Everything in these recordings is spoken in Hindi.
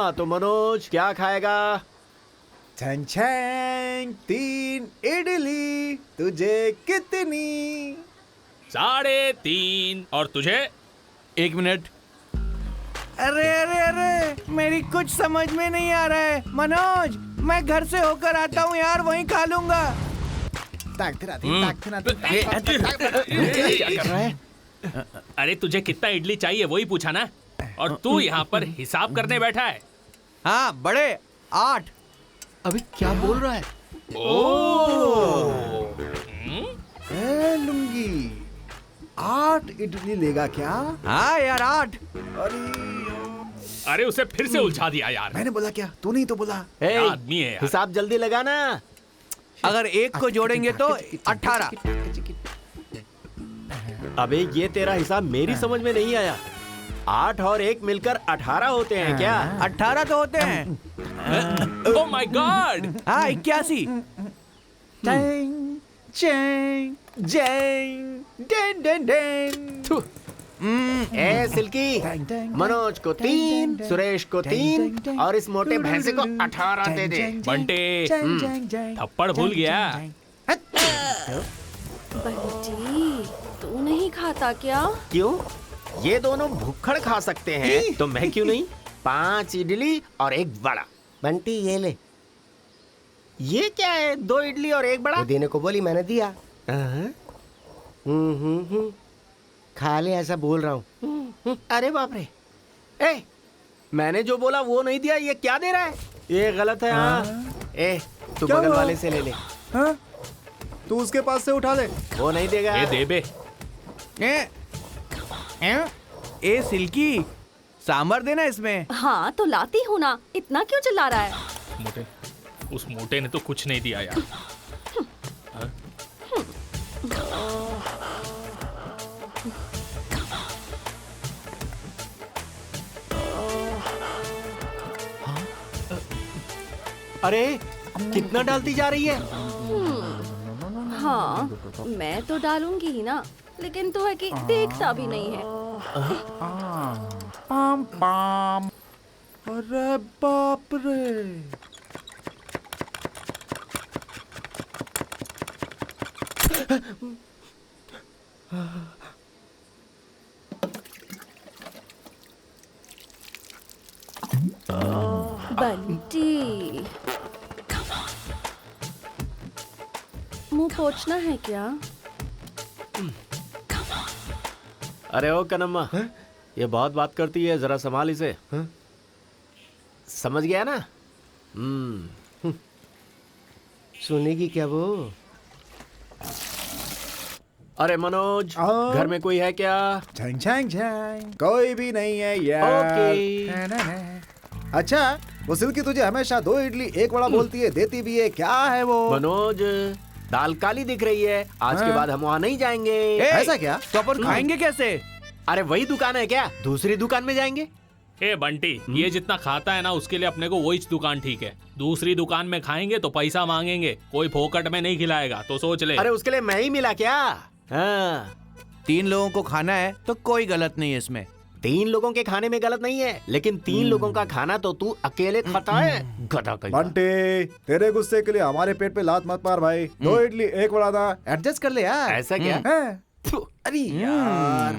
हाँ तो मनोज क्या खाएगा? छन छन 3 इडली, तुझे कितनी? 3.5 और तुझे? 1 मिनट। अरे अरे अरे मेरी कुछ समझ में नहीं आ रहा है मनोज। मैं घर से होकर आता हूँ यार, वहीं खा लूंगा। क्या कर रहा है? अरे तुझे कितना इडली चाहिए वही पूछा ना, और तू यहाँ पर हिसाब करने बैठा है। हाँ बड़े 8। अभी क्या बोल रहा है? ए लुंगी, 8 इडली लेगा क्या? हाँ यार 8। अरे उसे फिर से उलझा दिया यार। मैंने बोला क्या? तू नहीं तो बोला। ए, आदमी है यार। हिसाब जल्दी लगाना। अगर 1 को जोड़ेंगे तो 18। अबे ये तेरा हिसाब मेरी समझ में नहीं आया। 8 और 1 मिलकर 18 होते हैं क्या? 18 तो होते हैं। Oh my God. हाँ 81। Chang Chang जैंग Dane Dane Dane. थू। ए सिल्की, मनोज को 3, सुरेश को 3 और इस मोटे भैंसे को 18 दे दे। बंटे थप्पड़ भूल गया। बंटी तू नहीं खाता क्या? क्यों? ये दोनों भुक्खड़ खा सकते हैं तो मैं क्यों नहीं? 5 इडली और 1 बड़ा। बंटी ये ले। ये क्या है? 2 इडली और 1 बड़ा? वो देने को बोली, मैंने दिया। हाँ? खा ले, ऐसा बोल रहा हूँ। अरे बाप रे। ए, मैंने जो बोला वो नहीं दिया, ये क्या दे रहा है? ये गलत है। हाँ। ए, तू क्या बगल हुआ? वाले से ले ले। हाँ? तू उसके पास से उठा ले। वो नहीं देगा। ए दे बे। ए सिल्की, सांभर देना इसमें। हाँ तो लाती हूँ ना, इतना क्यों चिल्ला रहा है? मोटे, उस मोटे ने तो कुछ नहीं दिया यार। अरे कितना डालती जा रही है? हाँ मैं तो डालूंगी ही ना, लेकिन तो है कि देखता भी नहीं है। Palm palm. अरे बाप रे। बंटी मुंह पोंछना है क्या? अरे ओ कनम्मा, ये बहुत बात करती है, जरा संभाल इसे। समझ गया ना? सुनेगी क्या वो? अरे मनोज, हाँ? घर में कोई है क्या? छैंग छैंग छैंग। कोई भी नहीं है यार। ओके। अच्छा, वो सिल्की तुझे हमेशा 2 इडली 1 बड़ा बोलती है, देती भी है, क्या है वो? मनोज, दाल काली दिख रही है। आज के बाद हम वहाँ नहीं जाएंगे। ऐसा क्या? तो अपन खाएंगे कैसे? अरे वही दुकान है क्या? दूसरी दुकान में जाएंगे। ए बंटी, ये जितना खाता है ना उसके लिए अपने को वही दुकान ठीक है। दूसरी दुकान में खाएंगे तो पैसा मांगेंगे, कोई फोकट में नहीं खिलाएगा, तो सोच ले। अरे उसके लिए मैं ही मिला क्या? हाँ। 3 लोगों को खाना है तो कोई गलत नहीं है इसमें। 3 लोगों के खाने में गलत नहीं है, लेकिन 3 लोगों का खाना तो तू अकेले खाता है। गधा कहीं का। बंटी, तेरे गुस्से के लिए हमारे पेट पे लात मत मार भाई। 2 इडली 1 बड़ा था, एडजस्ट कर ले यार। ऐसा क्या? हैं? थू, अरे यार।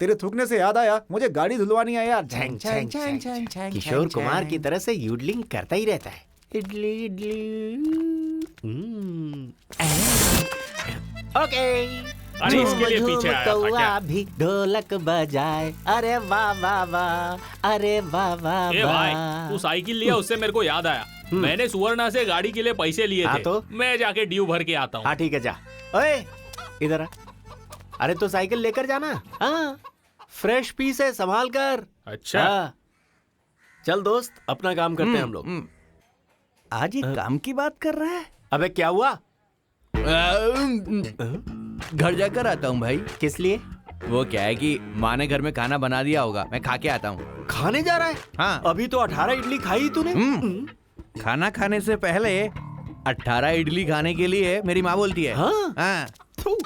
तेरे थूकने से याद आया, मुझे गाड़ी धुलवानी है यार। छैंग, छैंग, छैंग, छैंग। किशोर कुमार की तरह से यूडलिंग करता ही रहता है। इडली इडली। ओके। अरे इसके लिए पीछे आया था क्या? भी ढोलक बजाए। अरे वाह वाह वाह, अरे वाह वाह ए भाई, वाह। तू साइकिल लिया उससे मेरे को याद आया, मैंने सुवर्णा से गाड़ी के लिए पैसे लिए हाँ थे। तो? मैं जाके ड्यू भर के आता हूँ। हाँ ठीक है, जा। ओए इधर आ। अरे तो साइकिल लेकर जाना। हाँ, फ्रेश पीस है, संभाल कर। अच्छा। हाँ। चल दोस्त, अपना काम करते हैं हम लोग। आज ये काम की बात कर रहा है। अबे क्या हुआ? घर जाकर आता हूँ भाई। किस लिए? वो क्या है कि माँ ने घर में खाना बना दिया होगा, मैं खा के आता हूँ। खाने जा रहा है? हाँ। अभी तो 18 इडली खाई तूने। खाना खाने से पहले 18 इडली खाने के लिए मेरी माँ बोलती है। हाँ? हाँ। थू।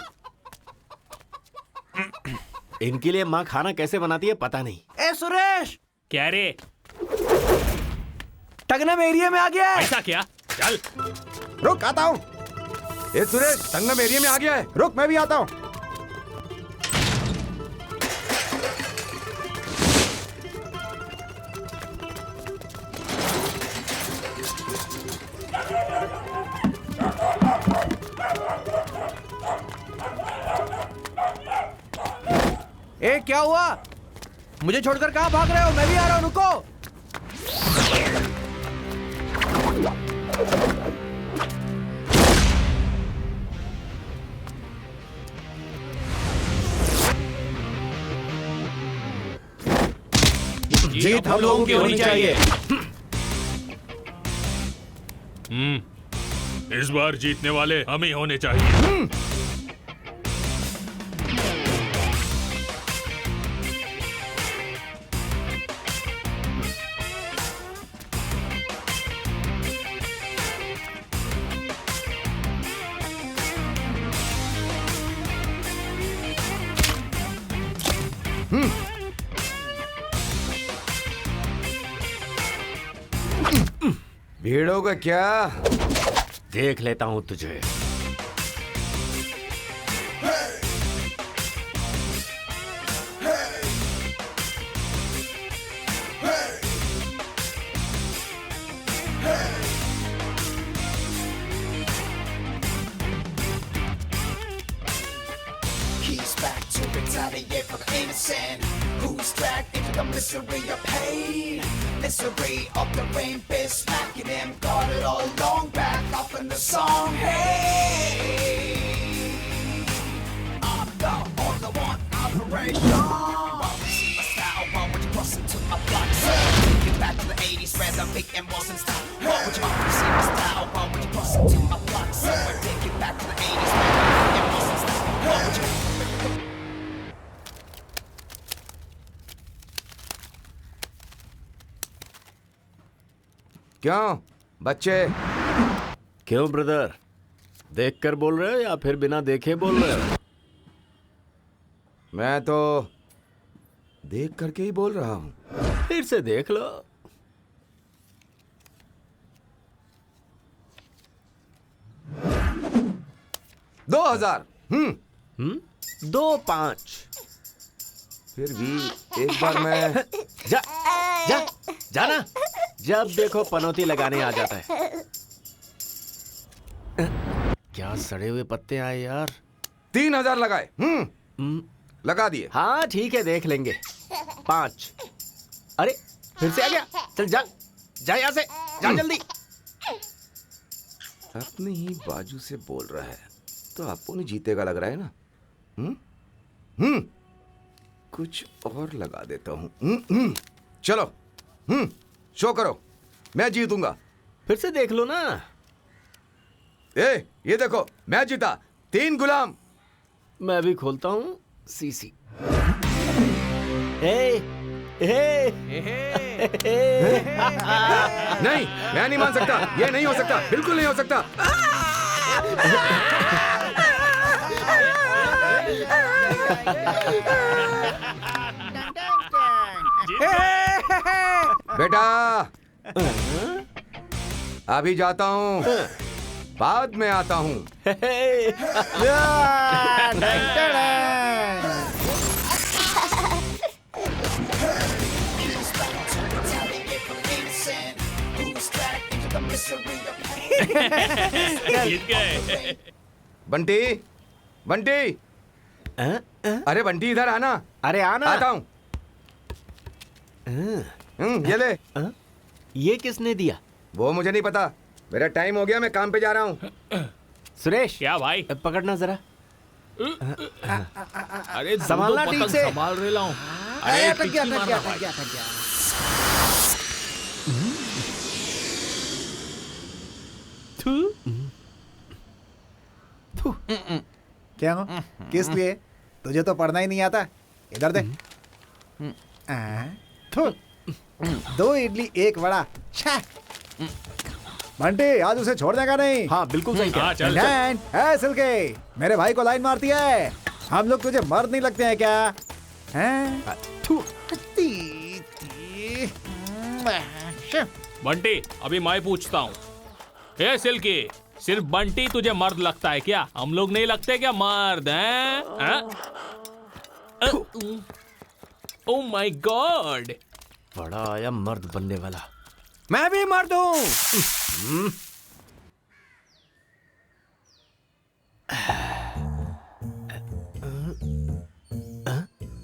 इनके लिए माँ खाना कैसे बनाती है पता नहीं। ए सुरेश, क्या रे? टगनम एरिया में आ गया है। ऐसा क्या? चल। रुक, आता हूँ। ए सुरेश, संगम एरिया में आ गया है। रुक, मैं भी आता हूँ। ए क्या हुआ? मुझे छोड़कर कहाँ भाग रहे हो? मैं भी आ रहा हूँ, रुको। जीत हम लोगों की होनी चाहिए। इस बार जीतने वाले हम ही होने चाहिए। भीड़ों का क्या? देख लेता हूँ तुझे। He's back to retaliate for the innocent who's dragged into the misery of pain. Misery of the rain, bitch smacking him. Got it all along back up in the song. Hey, I'm the only one operation. Won't you see my style? Why would you cross into my block? Get back to the 80s where the big M wasn't style. Why would you see my style? Why would you cross into my block? Take it back to the 80s where the big M wasn't style. Why would you? क्यों बच्चे? क्यों ब्रदर? देख कर बोल रहे हो या फिर बिना देखे बोल रहे हो? मैं तो देख करके ही बोल रहा हूँ। फिर से देख लो। दो 2000। 2-5। फिर भी एक बार मैं जा जा जाना। जब देखो पनौती लगाने आ जाता है। क्या सड़े हुए पत्ते आए यार। 3000 लगाए। लगा दिए। हाँ ठीक है, देख लेंगे। 5। अरे फिर से आ गया। चल जा जा यहाँ से, जा जल्दी। अपनी ही बाजू से बोल रहा है तो अपन ही जीतेगा लग रहा है ना। कुछ और लगा देता हूँ। चलो शो करो, मैं जीतूंगा। फिर से देख लो ना। ये देखो, मैं जीता। 3 गुलाम। मैं भी खोलता हूँ सीसी। ए, ए, नहीं, मैं नहीं मान सकता। ये नहीं हो सकता, बिल्कुल नहीं हो सकता। बेटा अभी जाता हूँ, बाद में आता हूँ। जीत गए। बंटी, बंटी, अरे बंटी इधर आना। अरे आना। आता हूँ। ये ले। ये किसने दिया? वो मुझे नहीं पता, मेरा टाइम हो गया, मैं काम पे जा रहा हूँ। सुरेश क्या भाई? पकड़ना जरा। अरे संभालना दो ठीक पतंग से। संभाल रहा हूँ। अरे थक गया, टिक्की थक मारना गया, भाई। थक गया, थक गया। क्या हो? किस लिए? तुझे तो पढ़ना ही नहीं आता। इधर दे। थू। 2 इडली 1 वड़ा। छा। बंटी आज उसे छोड़ देगा नहीं। हाँ बिल्कुल सही हाँ, कहा। चल डैन, ए सिल्के, मेरे भाई को लाइन मारती है। हम लोग तुझे मर्द नहीं लगते हैं क्या? हैं? बंटी अभी मैं पूछता हूँ, ए सिल्की, सिर्फ बंटी तुझे मर्द लगता है क्या? हम लोग नहीं लगते क्या मर्द हैं? ओह माय गॉड, बड़ा आया मर्द बनने वाला। मैं भी मर्द हूँ।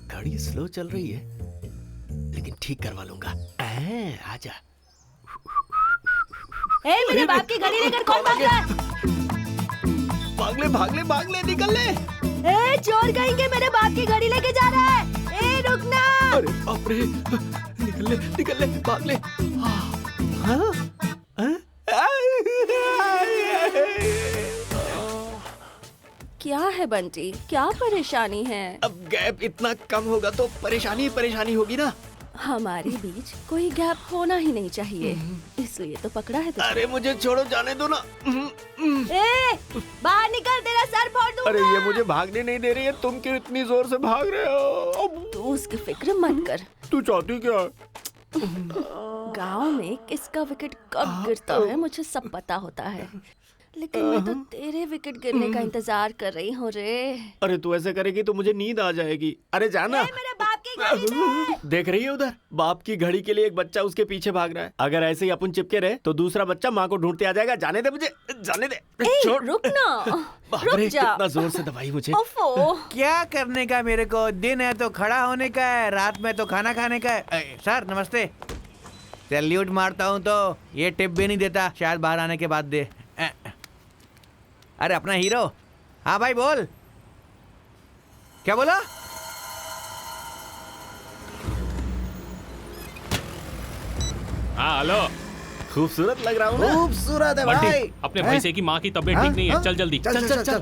गाड़ी स्लो चल रही है, लेकिन ठीक करवा लूंगा। आजा। ए, मेरे बाप की गाड़ी लेकर कौन भाग रहा है? भाग ले, निकल ले। ए, चोर कहीं के मेरे बाप की गाड़ी लेके जा रहा है। ए, रुकना। अरे बाप रे, निकल ले, भाग ले। क्या है बंटी, क्या परेशानी है? अब गैप इतना कम होगा तो परेशानी ही परेशानी होगी ना। हमारे बीच कोई गैप होना ही नहीं चाहिए, इसलिए तो पकड़ा है तुझे। अरे मुझे छोड़ो, जाने दो ना। ए, बाहर निकल, तेरा सर फोड़ दूंगा। अरे ये मुझे भागने नहीं दे रही है, तुम क्यों इतनी जोर से भाग रहे हो? तू उसकी फिक्र मत कर। तू चाहती क्या है? गांव में किसका विकेट कब गिरता है मुझे सब पता होता है, लेकिन मैं तो तेरे विकेट गिरने का इंतजार कर रही हूँ रे। अरे तू ऐसे करेगी तो मुझे नींद आ जाएगी। अरे जाना। मेरे बाप की घड़ी दे। देख रही है उधर, बाप की घड़ी के लिए एक बच्चा उसके पीछे भाग रहा है। अगर ऐसे ही अपन चिपके रहे तो दूसरा बच्चा माँ को ढूंढते आ जाएगा। जाने दे मुझे, जाने दे। ए, रुक ना, बाप रुक रे, जा। कितना जोर से दबाई मुझे। ओफो। क्या करने का मेरे को? दिन है तो खड़ा होने का है, रात में तो खाना खाने का है। सर नमस्ते। सैल्यूट मारता हूँ तो ये टिप भी नहीं देता, शायद बाहर आने के बाद दे। अरे अपना हीरो। हाँ भाई बोल, क्या बोला? हाँ हेलो, खूबसूरत लग रहा हूँ ना? खूबसूरत है बंटी, भाई। अपने भैंसे की माँ की तबीयत ठीक नहीं है, चल जल्दी। चल।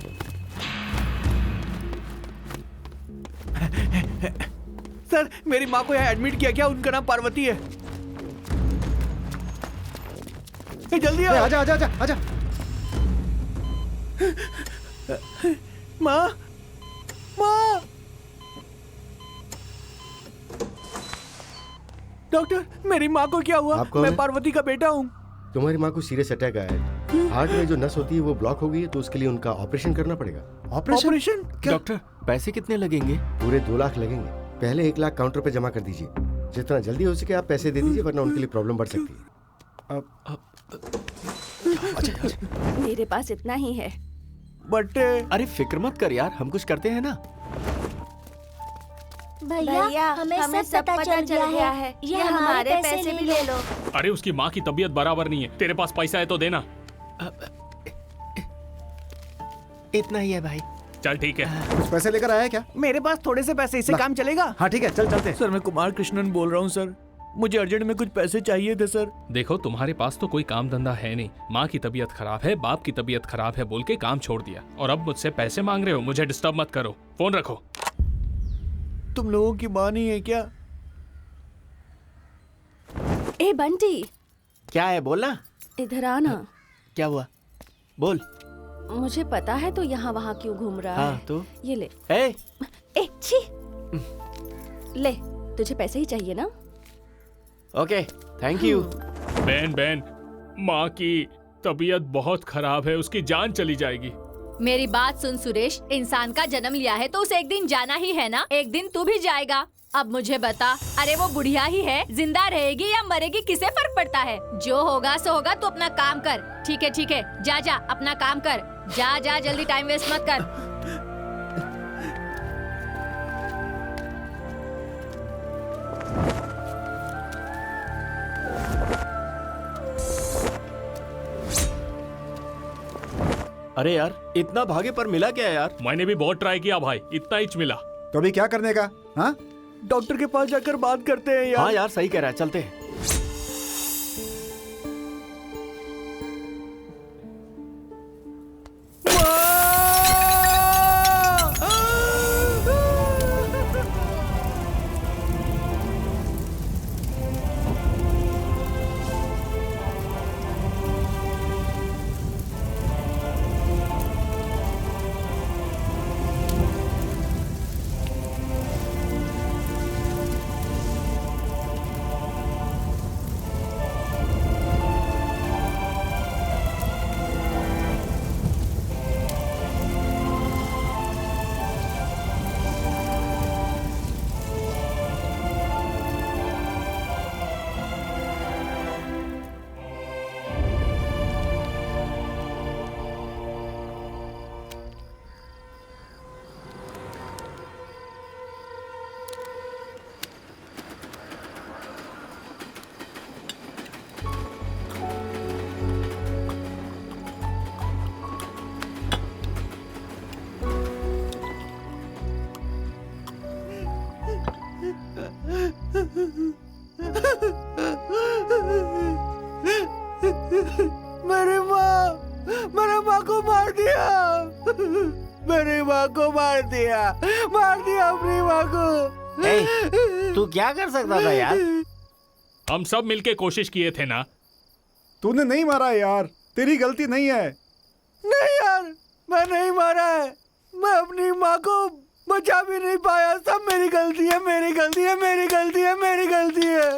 सर मेरी माँ को यहाँ एडमिट किया, क्या उनका नाम पार्वती है? जल्दी आओ। आजा। माँ। डॉक्टर, मेरी माँ को क्या हुआ? आप कौन मैं है? पार्वती का बेटा हूँ। तुम्हारी माँ को सीरियस अटैक आया है। हार्ट में जो नस होती है वो ब्लॉक हो गई है, तो उसके लिए उनका ऑपरेशन करना पड़ेगा। ऑपरेशन? डॉक्टर, पैसे कितने लगेंगे? पूरे 2 लाख लगेंगे। पहले 1 लाख काउंटर पे जमा कर दीजिए। जितना जल्दी हो सके आप पैसे दे दीजिए, वरना उनके लिए प्रॉब्लम बढ़ सकती है। मेरे पास इतना ही है। बट अरे फिक्र मत कर यार, हम कुछ करते हैं ना। भैया हमें सब पता चल गया है, ये हमारे पैसे भी ले लो। अरे उसकी माँ की तबीयत बराबर नहीं है, तेरे पास पैसा है तो देना। इतना ही है भाई। चल ठीक है। कुछ पैसे लेकर आया क्या? मेरे पास थोड़े से पैसे, इससे काम चलेगा? हाँ ठीक है, चलते। सर मैं कुमार कृष्णन बोल रहा हूँ सर, मुझे अर्जेंट में कुछ पैसे चाहिए थे सर। देखो तुम्हारे पास तो कोई काम धंधा है नहीं, माँ की तबीयत खराब है, बाप की तबीयत खराब है बोल के काम छोड़ दिया, और अब मुझसे पैसे मांग रहे हो। मुझे डिस्टर्ब मत करो, फोन रखो। तुम लोगों की माँ नहीं है क्या? ए बंटी, क्या है, बोलना। इधर आना। क्या हुआ, बोल। मुझे पता है तो यहाँ वहाँ क्यों घूम रहा हाँ, है। तो? ये ले। ए, छी। ले, तुझे पैसे ही चाहिए ना? Okay, thank you. बहन, माँ की तबीयत बहुत खराब है, उसकी जान चली जाएगी। मेरी बात सुन सुरेश, इंसान का जन्म लिया है तो उसे एक दिन जाना ही है ना। एक दिन तू भी जाएगा। अब मुझे बता, अरे वो बुढ़िया ही है, जिंदा रहेगी या मरेगी किसे फर्क पड़ता है? जो होगा सो होगा, तू अपना काम कर। ठीक है, जा अपना काम कर। जा जल्दी, टाइम वेस्ट मत कर। अरे यार, इतना भागे पर मिला क्या यार? मैंने भी बहुत ट्राई किया भाई, इतना ही मिला। तो अभी क्या करने का? हाँ, डॉक्टर के पास जाकर बात करते हैं यार। हाँ यार, सही कह रहा है, चलते हैं। मेरी माँ को मार दिया। मेरी माँ को मार दिया अपनी माँ को। तू क्या कर सकता था यार? हम सब मिलके कोशिश किए थे ना। तूने नहीं मारा यार, तेरी गलती नहीं है। नहीं यार, मैं नहीं मारा है। मैं अपनी माँ को बचा भी नहीं पाया। सब मेरी गलती है, मेरी गलती है, मेरी गलती है, मेरी गलती है।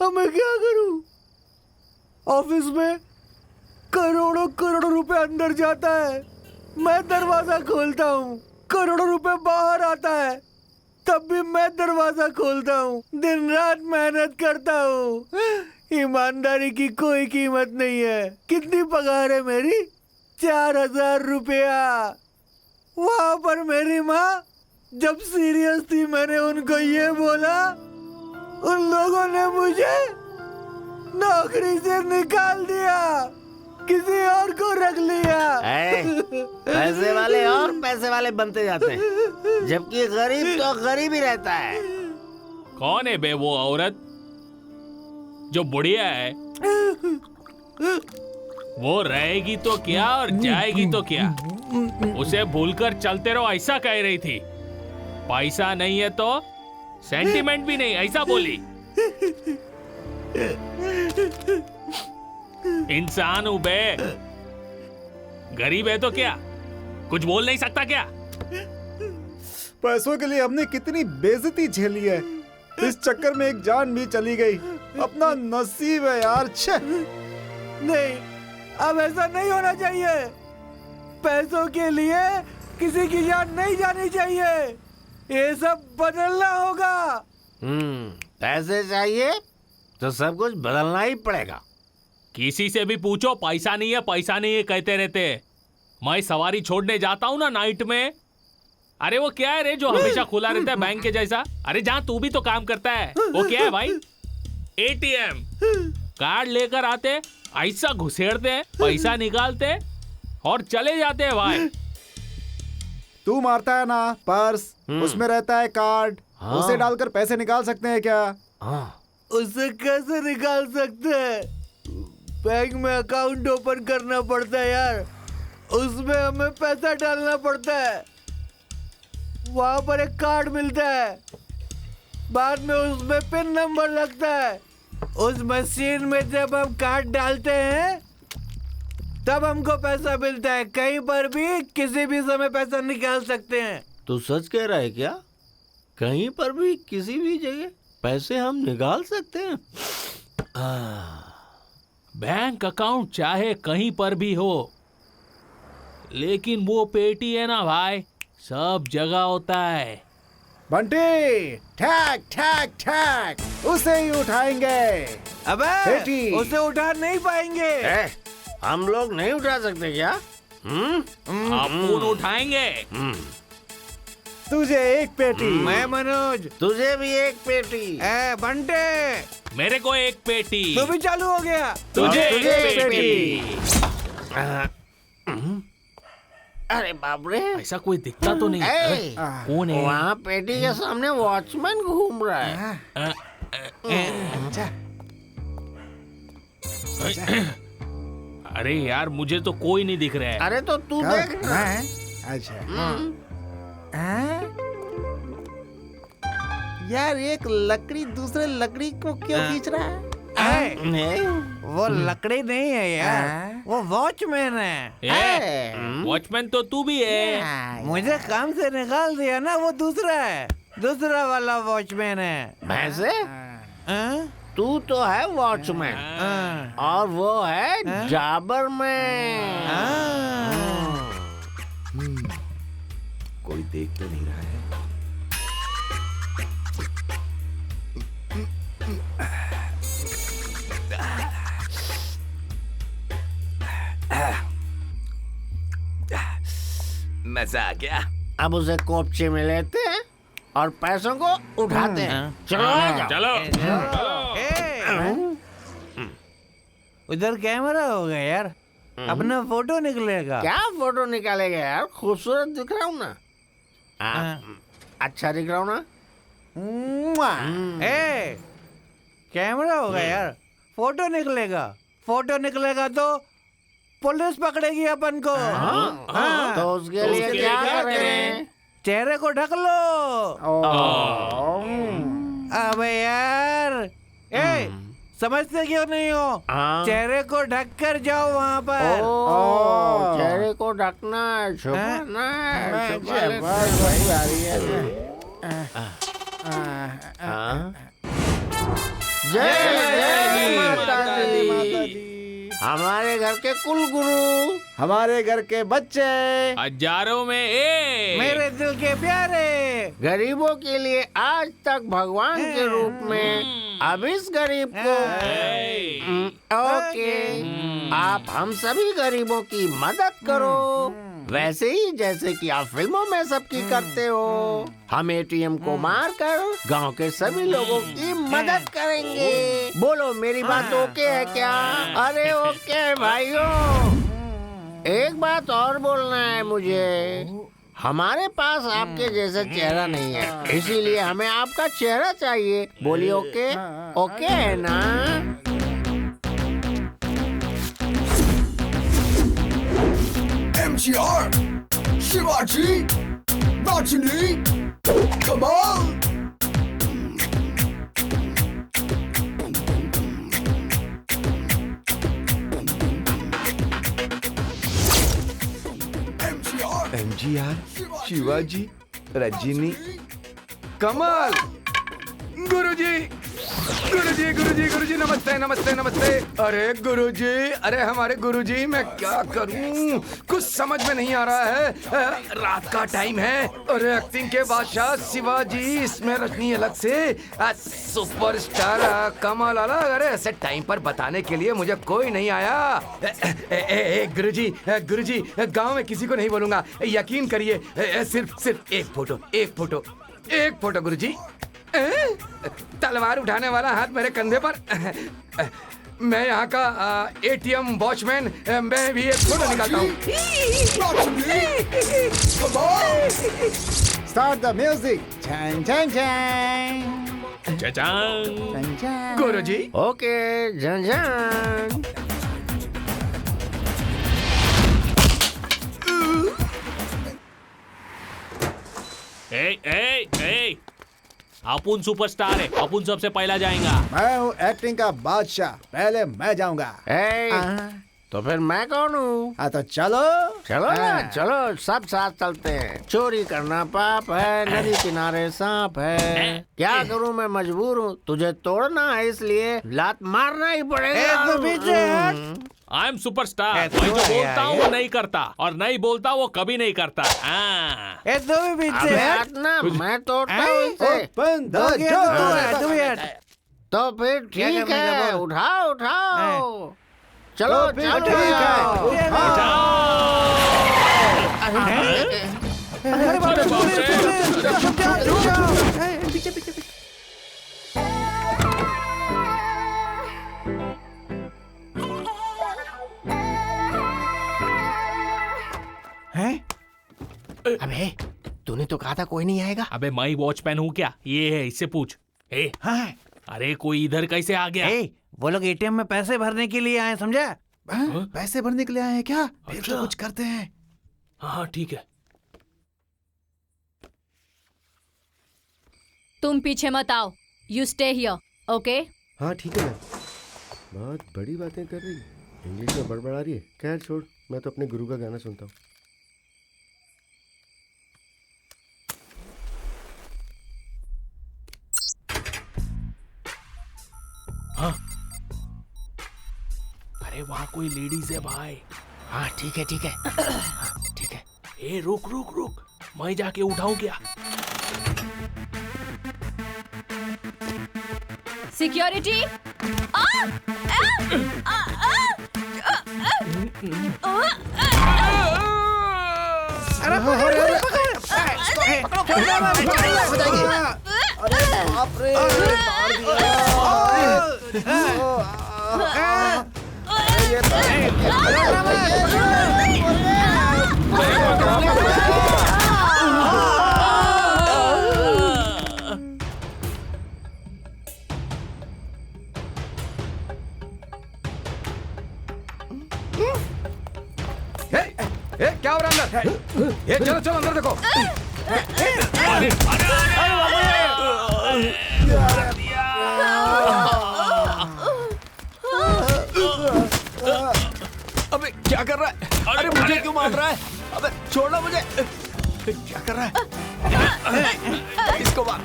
अब मैं क्या करूं? ऑफिस में करोड़ों करोड़ों रुपए अंदर जाता है, मैं दरवाजा खोलता हूँ, करोड़ों रुपए बाहर आता है, तब भी मैं दरवाजा खोलता हूँ। दिन रात मेहनत करता हूँ। ईमानदारी की कोई कीमत नहीं है। कितनी पगार है मेरी? 4000 रुपया। वहां पर मेरी माँ जब सीरियस थी, मैंने उनको ये बोला, उन लोगों ने मुझे नौकरी से निकाल दिया, किसी और को रख लिया। पैसे वाले और पैसे वाले बनते जाते हैं, जबकि गरीब तो गरीब ही रहता है। कौन है बे वो औरत जो बुढ़िया है? वो रहेगी तो क्या और जाएगी तो क्या? उसे भूलकर चलते रहो ऐसा कह रही थी। पैसा नहीं है तो सेंटिमेंट भी नहीं, ऐसा बोली। इंसान हूं बे, गरीब है तो क्या कुछ बोल नहीं सकता क्या? पैसों के लिए हमने कितनी बेइज्जती झेली है, इस चक्कर में एक जान भी चली गई। अपना नसीब है यार। छे नहीं, अब ऐसा नहीं होना चाहिए। पैसों के लिए किसी की जान नहीं जानी चाहिए। ये सब बदलना होगा। पैसे चाहिए तो सब कुछ बदलना ही पड़ेगा। किसी से भी पूछो, पैसा नहीं है पैसा नहीं है कहते रहते। मैं सवारी छोड़ने जाता हूँ ना नाइट में, अरे वो क्या है रे जो हमेशा खुला रहता है बैंक के जैसा? अरे जहाँ तू भी तो काम करता है, वो क्या है भाई? एटीएम कार्ड लेकर आते, ऐसा घुसेड़ते, पैसा निकालते और चले जाते हैं भाई। तू मारता है ना पर्स, उसमें रहता है कार्ड। उसे डालकर पैसे निकाल सकते हैं क्या? उससे कैसे निकाल सकते हैं? बैंक में अकाउंट ओपन करना पड़ता है यार, उसमें हमें पैसा डालना पड़ता है। वहां पर एक कार्ड मिलता है, बाद में उसमें पिन नंबर लगता है। उस मशीन में जब हम कार्ड डालते हैं तब हमको पैसा मिलता है। कहीं पर भी किसी भी समय पैसा निकाल सकते हैं। तू सच कह रहा है क्या? कहीं पर भी किसी भी जगह पैसे हम निकाल सकते हैं? बैंक अकाउंट चाहे कहीं पर भी हो, लेकिन वो पेटी है ना भाई, सब जगह होता है। बंटी, ठैक ठैक ठैक, उसे ही उठाएंगे। अबे पेटी। उसे उठा नहीं पाएंगे। हम लोग नहीं उठा सकते क्या? अपुन उठाएंगे। तुझे एक पेटी। मैं मनोज, तुझे भी एक पेटी। बंटे, मेरे को एक पेटी। तू भी चालू हो गया। तुझे तुझे एक एक पेटी। अरे बाप रे, ऐसा कोई दिखता तो नहीं। कौन है? वहाँ पेटी के सामने वॉचमैन घूम रहा है। अरे यार मुझे तो कोई नहीं दिख रहा है। अरे तो तू देख ना। अच्छा यार एक लकड़ी दूसरे लकड़ी को क्यों खींच रहा है? वो लकड़ी नहीं है यार, वो वॉचमैन है। वॉचमैन तो तू भी है। मुझे काम से निकाल दिया ना, वो दूसरा है, दूसरा वाला वॉचमैन है। भैंसे, तू तो है वॉचमैन और वो है जाबर मैन। कोई देख तो नहीं रहा है। मजा आ गया। अब उसे कोपचे में लेते हैं और पैसों को उठाते हैं। चलो आ जाओ। चलो उधर कैमरा होगा यार। अपना फोटो निकलेगा। क्या फोटो निकालेगा यार? खूबसूरत दिख रहा हूँ ना? अच्छा दिख रहा हूँ ना? ए, कैमरा होगा यार, फोटो निकलेगा। फोटो निकलेगा तो पुलिस पकड़ेगी अपन को। तो उसके लिए क्या करें? चेहरे को ढक लो। अबे यार, ए, समझते क्यों नहीं हो? चेहरे को ढक कर जाओ वहाँ पर। चेहरे को ढकना, छुपाना, जय माता दी। हमारे घर के कुल गुरु, हमारे घर के बच्चे, हजारों में एक, मेरे दिल के प्यारे, गरीबों के लिए आज तक भगवान के रूप में, अब इस गरीब को ओके, आप हम सभी गरीबों की मदद करो, वैसे ही जैसे कि आप फिल्मों में सबकी करते हो। हम एटीएम को मारकर गांव के सभी लोगों की मदद करेंगे। बोलो मेरी बात ओके है क्या? अरे ओके भाइयों। एक बात और बोलना है मुझे, हमारे पास आपके जैसा चेहरा नहीं है, इसीलिए हमें आपका चेहरा चाहिए। बोलिए ओके? ओके है ना? MGR, Shivaji, Rajini, Kamal. MGR, Shivaji, Rajni, कमाल। गुरुजी, गुरुजी, गुरुजी, गुरुजी, नमस्ते, नमस्ते, नमस्ते। अरे गुरुजी, अरे हमारे गुरुजी, मैं क्या करूं? कुछ समझ में नहीं आ रहा है। रात का टाइम है। अरे एक्टिंग के बादशाह शिवाजी, इसमें रजनी अलग से, सुपरस्टार कमाल अलग। अरे ऐसे टाइम पर बताने के लिए मुझे कोई नहीं आया। गुरुजी, गुरुजी, गांव में किसी को नहीं बोलूंगा, यकीन करिए। सिर्फ एक फोटो, एक फोटो, एक फोटो गुरुजी। तलवार उठाने वाला हाथ मेरे कंधे पर। मैं यहाँ का एटीएम वॉचमैन, मैं भी एक फोटो निकालता हूँ। Start the music. चैंग चैंग चैंग चचांग। गुरुजी, ओके झंझान। ए, अपुन सुपरस्टार है, अपुन सबसे पहला जाएगा। मैं हूँ एक्टिंग का बादशाह, पहले मैं जाऊंगा। तो फिर मैं कौन हूँ? हाँ तो चलो। चलो ना, चलो सब साथ चलते हैं। चोरी करना पाप है, नदी किनारे सांप है। क्या करूँ, मैं मजबूर हूँ। तुझे तोड़ना है इसलिए लात मारना ही पड़ेगा। I am superstar. मैं जो बोलता हूँ वो नहीं करता, और नहीं बोलता वो कभी नहीं करता। मैं तोड़ता हूँ इसे। तो फिर ठीक है, उठाओ उठाओ। चलो चलो। पीछे पीछे। अबे तूने तो कहा था कोई नहीं आएगा। अबे मैं ही वॉचमैन हूँ क्या? ये है, इससे पूछ। अरे कोई इधर कैसे आ गया? वो लोग एटीएम में पैसे भरने के लिए आए, समझा? पैसे भरने के लिए आए हैं क्या? फिर तो कुछ करते हैं। हाँ ठीक है। तुम पीछे मत आओ, यू स्टे हियर, ओके? हाँ ठीक है। बहुत बड़ी बातें कर रही, इंग्लिश में बड़बड़ा रही है। खैर छोड़, मैं तो अपने गुरु का गाना सुनता हूँ। हाँ? अरे वहाँ कोई लेडीज है भाई। हाँ ठीक है ठीक है। ठीक है। ए रुक रुक रुक, मैं जाके उठाऊं क्या? सिक्योरिटी। क्या हो रहा है अंदर? ये चलो चलो अंदर देखो। अबे क्या कर रहा है? अरे मुझे क्यों मार रहा है? अबे छोड़ना मुझे। क्या कर रहा है? इसको मार।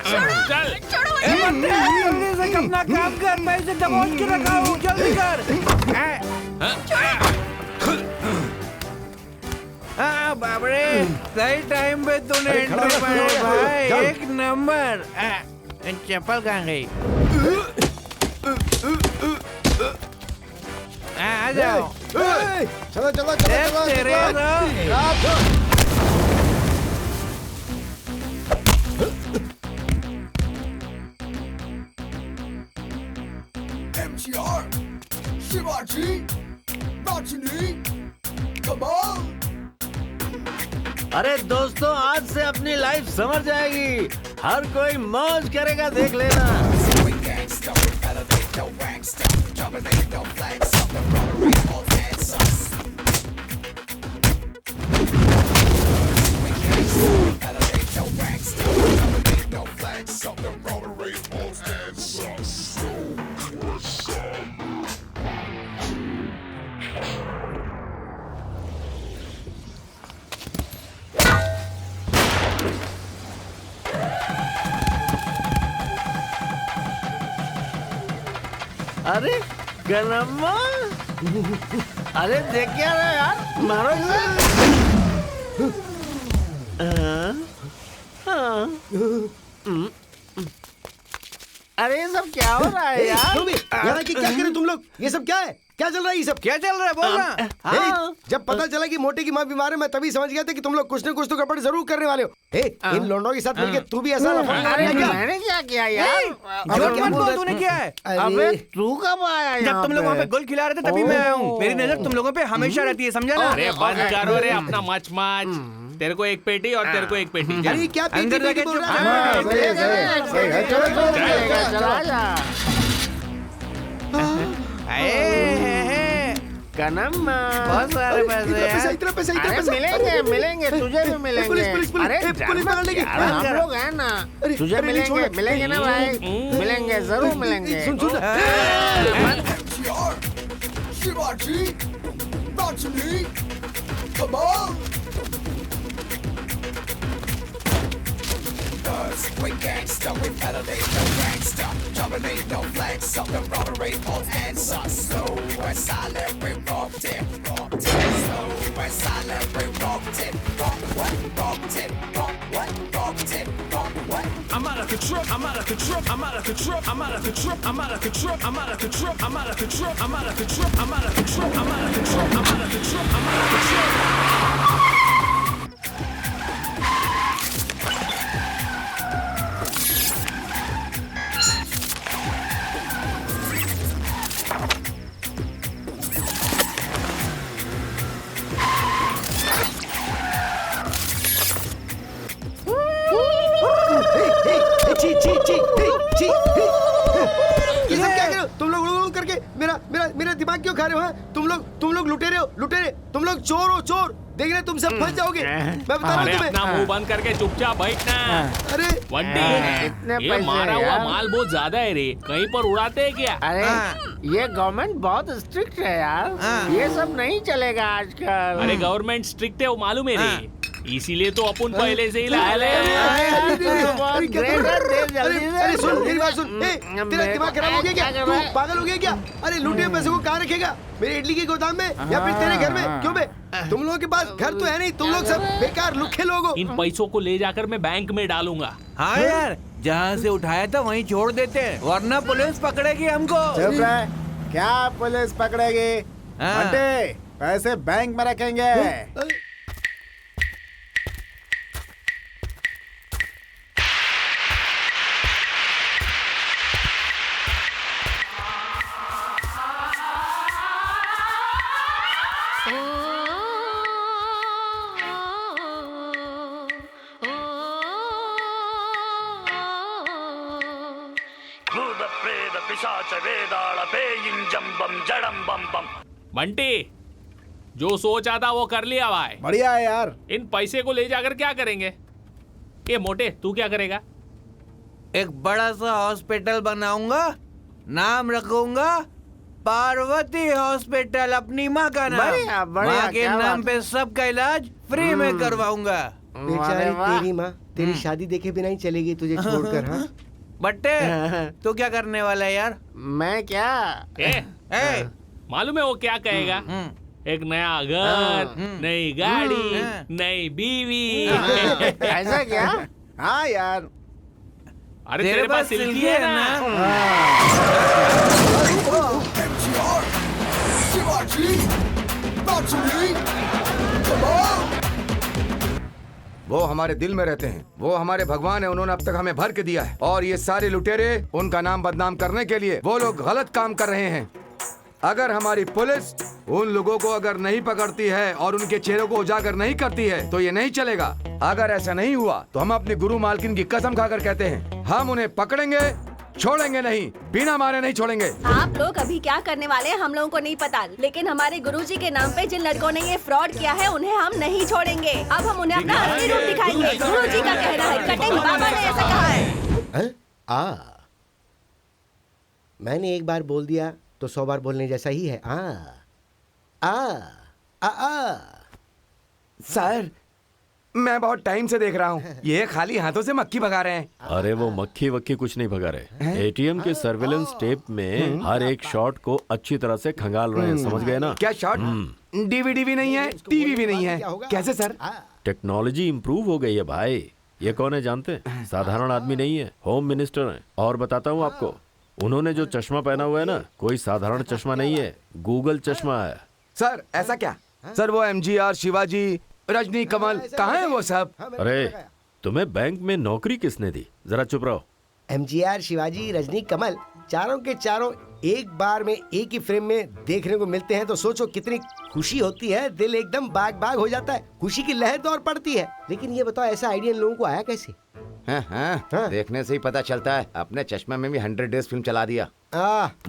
चल जल्दी से अपना काम कर, मैं इसे दबोच के रखा हूँ, जल्दी कर। बाप रे, सही टाइम पे तूने एंट्री मारी भाई, एक नंबर। चप्पल कहाँ गई? आ जाओ। चलो चलो चलो तेरे MTR, Shivaji, Rajini, Kamal. अरे दोस्तों, आज से अपनी लाइफ समझ जाएगी। हर कोई मौज करेगा, देख लेना। अरे गनम्मा, अरे देख क्या रहा है यार, मारो इसे। अरे ये सब क्या हो रहा है यार? यहाँ की क्या करें तुम लोग? ये सब क्या है? क्या चल रहा है? ये सब क्या चल रहा है? बोल ना। जब पता चला कि मोटे की माँ बीमार है, मैं तभी समझ गया था कि तुम लोग कुछ न कुछ तो गड़बड़ जरूर करने वाले हो। इन लोंडों के साथ मिलके तू भी ऐसा मैंने क्या किया यार? झूठ मत बोल, तूने क्या है? अबे तू कब आया? जब तुम लोग वहाँ पे गोल खिला रहे थे तभी मैं आया हूँ। मेरी नजर तुम लोगों पे हमेशा रहती है, समझा ना? अरे बंद करो रे अपना मच मच। तेरे को एक पेटी और तेरे को एक पेटी। अरे क्या अंदर जाके बोल चुप रहा है? कनम्मा, बहुत सारे पैसे इतना पैसा अरे मिलेंगे मिलेंगे, तुझे भी मिलेंगे। पुलिस अरे पुलिस पकड़ने की। हम लोग हैं ना, तुझे मिलेंगे मिलेंगे ना भाई, मिलेंगे जरूर मिलेंगे। सुन MTR, Shivaji, Rajini, Kamal. We gangsta, we elevate no gangsta, dominate no flags, up the robbery, all hands up, slow and silent, we robbed it, slow and silent, we robbed it, robbed it, I'm out of control, I'm out of control, I'm out of control, I'm out of control, I'm out of control, I'm out of control, I'm out of control, I'm out of control, I'm out of control, I'm out of control, I'm out of control, I'm out of control. ये सब क्या कर रहे हो? तुम लोग करके मेरा दिमाग क्यों खा रहे हो? तुम लोग लुटेरे हो, लुटेरे। तुम लोग चोर हो, चोर। देख रहे तुम सब फंस जाओगे। मैं बता रहा हूँ अरे तुम्हें। अपना मुंह बंद करके चुपचाप बैठना। अरे वंटी, ये मारा हुआ माल बहुत ज्यादा है रे, कहीं पर उड़ाते हैं क्या? अरे ये गवर्नमेंट बहुत स्ट्रिक्ट है यार, ये सब नहीं चलेगा आजकल। अरे गवर्नमेंट स्ट्रिक्ट है वो मालूम है रे, इसीलिए तो अपन पहले से ही लाए अरे सुन मेरी बात सुन। तेरा दिमाग खराब हो गया क्या? तू पागल हो गया क्या? अरे लूटे पैसे को कहाँ रखेगा? मेरे इडली की गोदाम में या फिर तेरे घर में? क्यों बे? तुम लोगों के पास घर तो है नहीं, तुम लोग सब बेकार लुखे लोग हो। इन पैसों को ले जाकर मैं बैंक में डालूंगा। हाँ यार, जहाँ से उठाया था वहीं छोड़ देते हैं, वरना पुलिस पकड़ेगी हमको। चुप रहे, क्या पुलिस पकड़ेगी? आंटी, पैसे बैंक में रखेंगे। बम जड़म बम बम। बंटी, जो सोचा था वो कर लिया भाई। बढ़िया है यार। इन पैसे को ले जाकर क्या करेंगे? ये मोटे, तू क्या करेगा? एक बड़ा सा हॉस्पिटल बनाऊंगा, नाम रखूंगा पार्वती हॉस्पिटल, अपनी माँ का नाम। बढ़िया, बढ़िया, माँ के क्या नाम बात। पे सबका इलाज फ्री में करवाऊंगा। बेचारी तेरी माँ तेरी शादी देखे बिना ही चलेगी तुझे छोड़कर। हाँ बट्टे, तू क्या करने वाला है यार? मैं क्या? ए, मालूम है वो क्या कहेगा? एक नया घर, नई गाड़ी, नई बीवी। ऐसा क्या? हाँ यार। अरे तेरे पास सिल्की है ना? वो हमारे दिल में रहते हैं, वो हमारे भगवान है, उन्होंने अब तक हमें भर के दिया है। और ये सारे लुटेरे उनका नाम बदनाम करने के लिए वो लोग गलत काम कर रहे हैं। अगर हमारी पुलिस उन लोगों को अगर नहीं पकड़ती है और उनके चेहरों को उजागर नहीं करती है तो ये नहीं चलेगा। अगर ऐसा नहीं हुआ तो हम अपनी गुरु मालकिन की कसम खाकर कहते हैं, हम उन्हें पकड़ेंगे, छोड़ेंगे नहीं, बिना मारे नहीं छोड़ेंगे। आप लोग अभी क्या करने वाले हैं हम लोगों को नहीं पता, लेकिन हमारे गुरुजी के नाम पे जिन लड़कों ने ये फ्रॉड किया है उन्हें हम नहीं छोड़ेंगे। अब हम उन्हें अपना असली रूप दिखाएंगे। गुरुजी का कहना है, कटिंग बाबा ने ऐसा कहा है। मैंने एक बार बोल दिया तो 100 बार बोलने जैसा ही है। सर, मैं बहुत टाइम से देख रहा हूँ, ये खाली हाथों से मक्खी भगा रहे हैं। अरे वो मक्खी वक्खी कुछ नहीं भगा रहे। एटीएम के सर्विलेंस टेप में हर एक शॉट को अच्छी तरह से खंगाल रहे हैं, समझ गए ना? क्या शॉट? डीवीडी भी नहीं है, टीवी भी नहीं है, कैसे सर? टेक्नोलॉजी इम्प्रूव हो गई है भाई। ये कौन है जानते हैं? साधारण आदमी नहीं है, होम मिनिस्टर हैं। और बताता हूँ आपको, उन्होंने जो चश्मा पहना हुआ है ना, कोई साधारण चश्मा नहीं है, गूगल चश्मा है। सर ऐसा क्या? सर वो एमजीआर, शिवाजी, रजनी, कमल कहाँ है वो सब? अरे तुम्हें बैंक में नौकरी किसने दी? जरा चुप रहो। एमजीआर, शिवाजी, रजनी, कमल, चारों के चारों एक बार में एक ही फ्रेम में देखने को मिलते हैं तो सोचो कितनी खुशी होती है। दिल एकदम बाग बाग हो जाता है, खुशी की लहर दौड़ पड़ती है। लेकिन ये बताओ, ऐसा आइडिया इन लोगों को आया कैसे? हाँ, देखने से ही पता चलता है। अपने चश्मे में भी 100 डेज फिल्म चला दिया।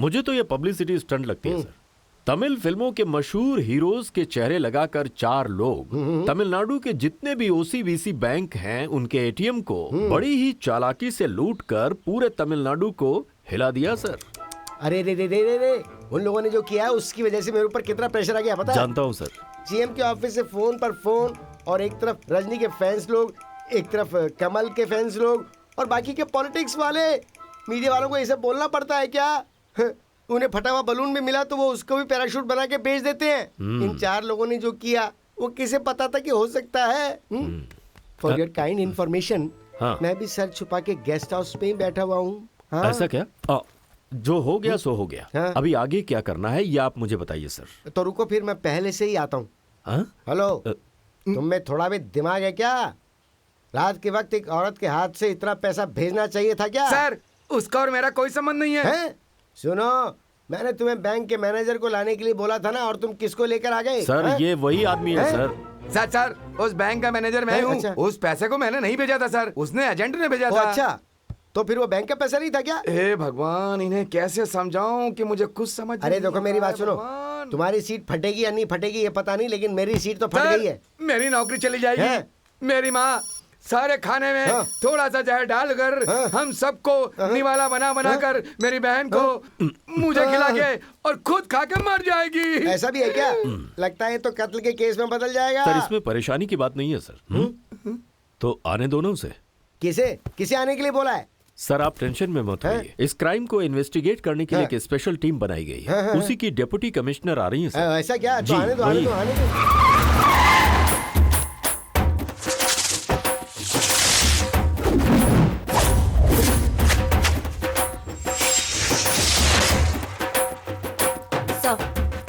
मुझे तो ये पब्लिसिटी स्टंट लगती है सर। तमिल फिल्मों के मशहूर हीरोज के चेहरे लगाकर 4 लोग तमिलनाडु के जितने भी ओसीबीसी बैंक हैं उनके एटीएम को बड़ी ही चालाकी से लूटकर पूरे तमिलनाडु को हिला दिया सर। अरे रे रे रे रे रे, उन लोगों ने जो किया है उसकी वजह से मेरे ऊपर कितना प्रेशर आ गया पता है? जानता हूँ सर। सीएम के ऑफिस से फोन पर फोन, और एक तरफ रजनी के फैंस लोग, एक तरफ कमल के फैंस लोग, और बाकी के पॉलिटिक्स वाले। मीडिया वालों को ये सब बोलना पड़ता है क्या? उन्हें फटा हुआ बलून भी मिला तो वो उसको भी पैराशूट बना के बेच देते हैं। इन 4 लोगों ने जो किया वो किसे पता था कि हो सकता है? फॉर योर काइंड इन्फॉर्मेशन, मैं भी सर छुपा के गेस्ट हाउस में ही बैठा हुआ हूँ। ऐसा क्या? जो हो गया सो हो गया। अभी आगे क्या करना है ये आप मुझे बताइए सर। तो रुको, फिर मैं पहले से ही आता हूँ। हेलो, तुम में थोड़ा भी दिमाग है क्या? रात के वक्त एक औरत के हाथ से इतना पैसा भेजना चाहिए था क्या? सर, उसका और मेरा कोई संबंध नहीं है। सुनो, मैंने तुम्हें बैंक के मैनेजर को लाने के लिए बोला था ना, और तुम किसको लेकर आ गए? सर ये वही आदमी है सर। सर, उस बैंक का मैनेजर मैं हूँ। उस पैसे को मैंने नहीं भेजा था सर, उसने एजेंट ने भेजा था। अच्छा, तो फिर वो बैंक का पैसा नहीं था क्या? हे भगवान, इन्हें कैसे समझाऊं कि मुझे कुछ समझ। अरे देखो, मेरी बात सुनो, तुम्हारी सीट फटेगी या नहीं फटेगी ये पता नहीं, लेकिन मेरी सीट तो फट गई है। मेरी नौकरी चली जाएगी। मेरी माँ सारे खाने में थोड़ा सा जहर डालकर हम सबको निवाला बना कर मेरी बहन को मुझे खिला के और खुद खा के मर जाएगी। ऐसा भी है क्या? लगता है तो कत्ल के केस में बदल जाएगा। सर इसमें परेशानी की बात नहीं है सर। तो आने दो ना उसे। किसे आने के लिए बोला है? सर आप टेंशन में मत होइए। इस क्राइम को इन्वेस्टिगेट करने के लिए एक स्पेशल टीम बनाई गई है। उसी की डिप्टी कमिश्नर आ रही है सर। ऐसा क्या? तो आने दो।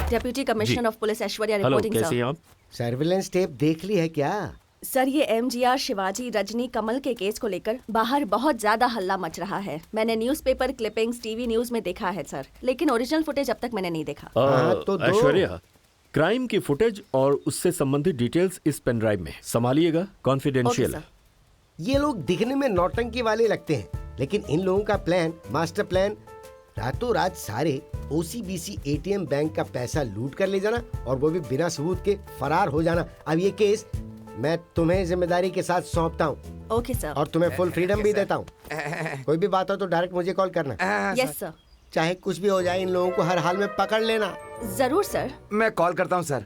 Deputy commissioner of police Aishwarya reporting sir. कैसे हैं आप? सर्विलेंस टेप देख ली है क्या? सर ये एमजीआर, शिवाजी, रजनी, कमल के केस को लेकर बाहर बहुत ज्यादा हल्ला मच रहा है। मैंने न्यूज़पेपर क्लिपिंग्स, टीवी न्यूज में देखा है सर, लेकिन ओरिजिनल फुटेज अब तक मैंने नहीं देखा। तो ऐश्वर्या, क्राइम की फुटेज और उससे संबंधित डिटेल्स इस पेन ड्राइव में संभालिएगा, कॉन्फिडेंशियल है। ये लोग दिखने में नौटंकी वाले लगते हैं, लेकिन इन लोगों का प्लान, मास्टर प्लान रातों रात सारे ओसीबीसी एटीएम बैंक का पैसा लूट कर ले जाना और वो भी बिना सबूत के फरार हो जाना। अब ये केस मैं तुम्हें जिम्मेदारी के साथ सौंपता हूँ। Okay sir. और तुम्हें फुल फ्रीडम भी देता हूँ। कोई भी बात हो तो डायरेक्ट मुझे कॉल करना। Yes sir. चाहे कुछ भी हो जाए, इन लोगों को हर हाल में पकड़ लेना। जरूर सर। मैं कॉल करता हूँ सर।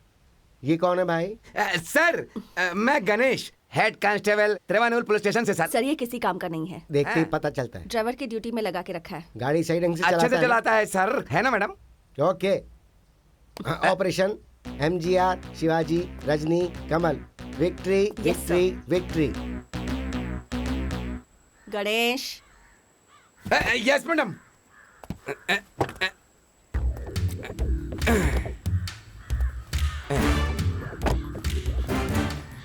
ये कौन है भाई? सर मैं गणेश, हेड कांस्टेबल त्रिवानुल पुलिस स्टेशन से। सर ये किसी काम का नहीं है। देखते ही पता चलता है। ड्राइवर की ड्यूटी में लगा के रखा है। गाड़ी सही ढंग से अच्छे से चलाता है सर, है ना madam? Okay. Operation MGR, Shivaji, Rajni, Kamal, victory victory victory. Ganesh. Yes madam.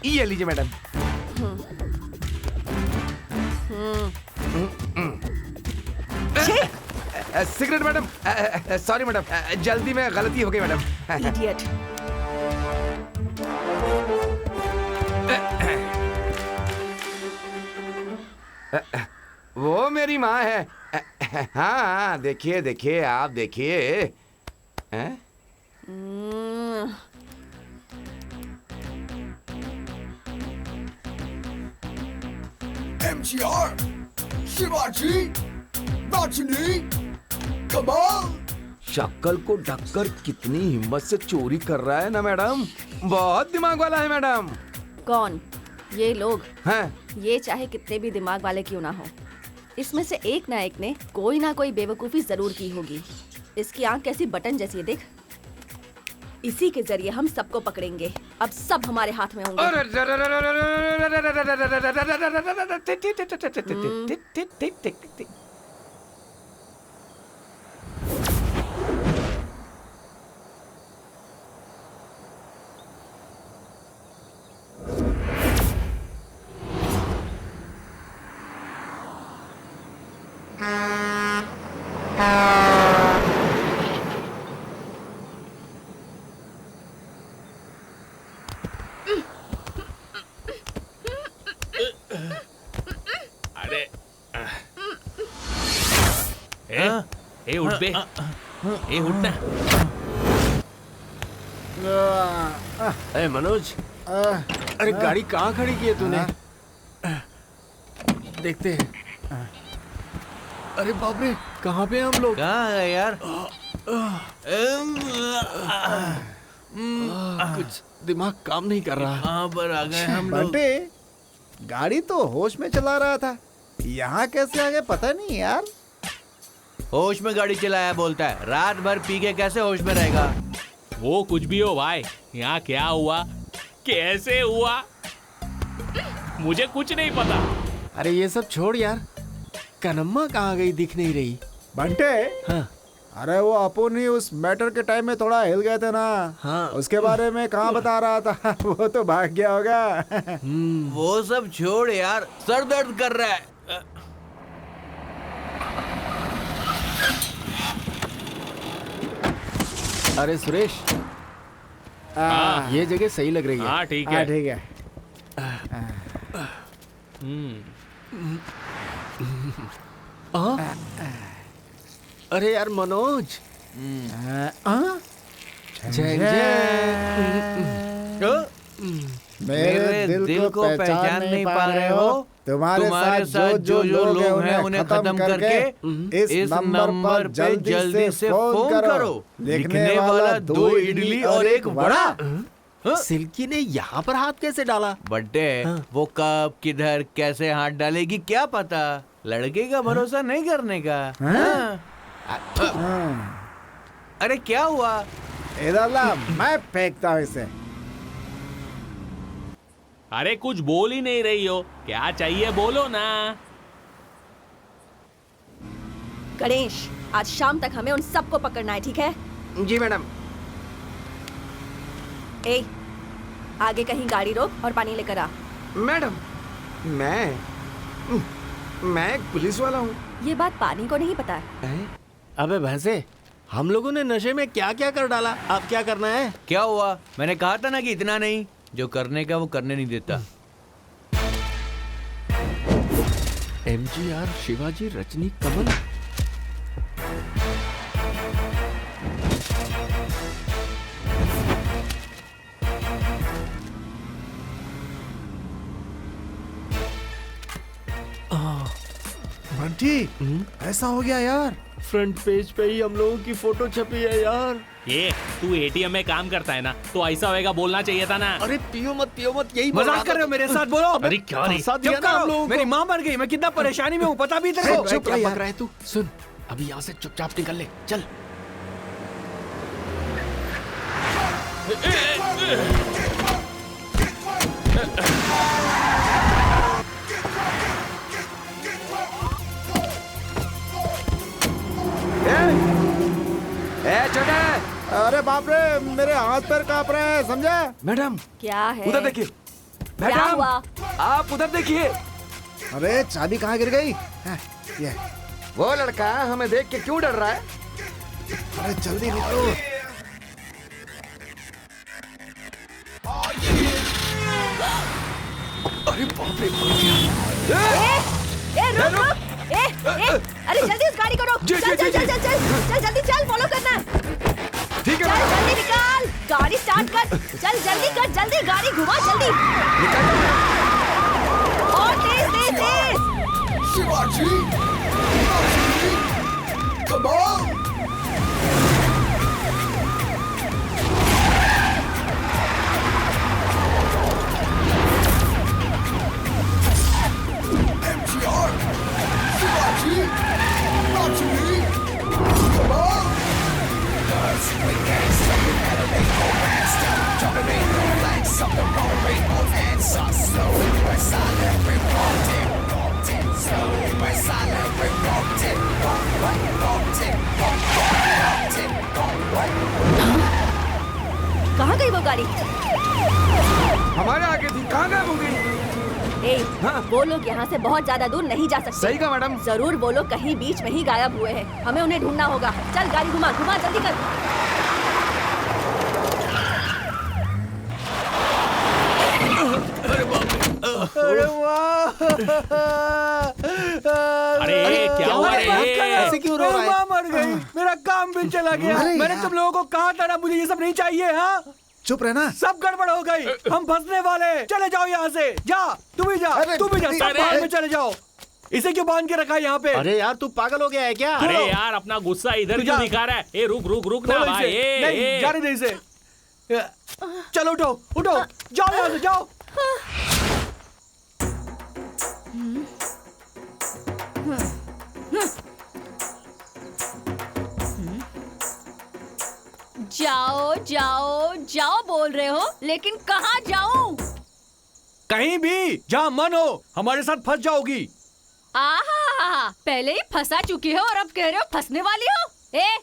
ये लीजिए madam. Cigarette madam. Sorry madam, जल्दी में गलती हो गई मैडम। इडियट। वो मेरी माँ है। हाँ देखिए देखिए, आप देखिए। MGR, शिवाजी, रजनी, कमाल। शक्ल को ढककर कितनी हिम्मत से चोरी कर रहा है ना मैडम। बहुत दिमाग वाला है मैडम। कौन? ये लोग हैं? ये चाहे कितने भी दिमाग वाले क्यों ना हो, इसमें से एक ना एक ने कोई ना कोई बेवकूफी जरूर की होगी। इसकी आंख कैसी बटन जैसी है, देख। इसी के जरिए हम सबको पकड़ेंगे। अब सब हमारे हाथ में होंगे। ए उठ बे। ए उठ ना। ए मनोज, अरे गाड़ी कहाँ खड़ी की है तूने? देखते हैं। अरे बाप रे, कहाँ पे हम लोग? कहाँ है यार? कुछ दिमाग काम नहीं कर रहा। कहाँ पर आ गए हम लोग? बंटे, गाड़ी तो होश में चला रहा था, यहाँ कैसे आ गए पता नहीं यार। होश में गाड़ी चलाया बोलता है, रात भर पी के कैसे होश में रहेगा? वो कुछ भी हो भाई, यहाँ क्या हुआ, कैसे हुआ, मुझे कुछ नहीं पता। अरे ये सब छोड़ यार, कनम्मा कहाँ गई, दिख नहीं रही। बंटे, हाँ। अरे वो अपुन ही उस मैटर के टाइम में थोड़ा हिल गए थे ना। हाँ। उसके बारे में कहाँ बता रहा था। वो तो भाग गया होगा। वो सब छोड़ यार, सर दर्द कर रहा है। अरे सुरेश, ये जगह सही लग रही है। हाँ ठीक है। ठीक है। अरे यार मनोज, जय मेरे दिल को पहचान नहीं पा रहे हो? तुम्हारे साथ जो लोग हैं उन्हें खत्म करके इस नंबर पे जल्दी से फोन करो। लिखने वाला 2 इडली और 1 वड़ा। सिल्की ने यहाँ पर हाथ कैसे डाला? बड्डे, वो कब किधर कैसे हाथ डालेगी क्या पता। लड़के का भरोसा नहीं करने का। अरे क्या हुआ? इधर ला, मैं फेंकता हूँ इसे। अरे कुछ बोल ही नहीं रही हो, क्या चाहिए बोलो ना। गणेश, आज शाम तक हमें उन सबको पकड़ना है, ठीक है? जी मैडम। ए, आगे कहीं गाड़ी रोक और पानी लेकर आ। मैडम, मैं एक पुलिस वाला हूँ। ये बात पानी को नहीं पता है। अबे भैंसे, हम लोगों ने नशे में क्या क्या कर डाला, अब क्या करना है? क्या हुआ? मैंने कहा था ना कि इतना नहीं, जो करने का वो करने नहीं देता। एमजीआर, शिवाजी, रजनी, कमल। बंटी, ऐसा हो गया यार। फ्रंट पेज पे ही हम लोगों की फोटो छपी है यार। ये तू एटीएम में काम करता है ना, तो ऐसा होएगा बोलना चाहिए था ना। अरे पियो मत, यही मजाक कर रहे हो मेरे साथ? बोलो। अरे क्या रे? फंसा दिया चुप ना हम करो, लोगों मेरी को। माँ मर गई, मैं कितना परेशानी में हूँ पता भी तेरे को? चुप क्या बक रहा है तू? सुन, अभी यहाँ से चुपचाप निकल ले, चल। ए छोटे, अरे बाप रे, मेरे हाथ पैर कांप रहे हैं, समझा? मैडम क्या है? उधर देखिए। क्या मैडम हुआ? आप उधर देखिए। अरे चाबी कहाँ गिर गई? ये वो लड़का हमें देख के क्यों डर रहा है? अरे जल्दी निकलो। अरे बाप रे, मर गया। रुक रुक। अरे जल्दी उस गाड़ी को रोक। जी, चल जी, चल जी, चल चल चल चल जल्दी चल, फॉलो करना। ठीक है चल मैडम। जल्दी निकाल, गाड़ी स्टार्ट कर। चल जल्दी कर, जल्दी गाड़ी घुमा जल्दी। और तेज तेज तेज। Shivaji! Come on! MTR! Shivaji! Rajini! Come on! Cause we can't stop the elevate no faster. Jumping in the flags of the road, rainbow hands are slow. We're silent, we're walking. Slowly but silent, we're walking. कहाँ गई वो गाड़ी? हमारे आगे थी, कहाँ गायब हो गई? वो लोग यहाँ से बहुत ज्यादा दूर नहीं जा सकते। सही कहा मैडम। जरूर वो लोग कहीं बीच में ही गायब हुए हैं। हमें उन्हें ढूंढना होगा। चल गाड़ी घुमा घुमा जल्दी कर। अरे वाह! अरे क्या हुआ रे? ऐसे क्यों रो रहा है? माँ मर गई, मेरा काम भी चला गया। अरे मैंने यार। तुम लोगों को कहा था ना, मुझे ये सब नहीं चाहिए। हाँ, चुप रहना। सब गड़बड़ हो गई, हम फंसने वाले। चले जाओ यहाँ से, जा तू भी जा, अरे, तू भी जा, सब अरे, बाहर में चले जाओ। इसे क्यों बांध के रखा है यहाँ पे? अरे यार तू पागल हो गया है क्या? अरे यार अपना गुस्सा इधर तू क्यों जा। दिखा रहा है? ए रुक रुक रुक ना खोलो भाई। इसे। नहीं, जाने दे इसे। चलो उठो उठो, जाओ यहाँ से, जाओ। जाओ जाओ जाओ बोल रहे हो, लेकिन कहाँ जाऊं? कहीं भी जहाँ मन हो, हमारे साथ फंस जाओगी। आहा, पहले ही फंसा चुकी हो और अब कह रहे हो फंसने वाली हो? ए,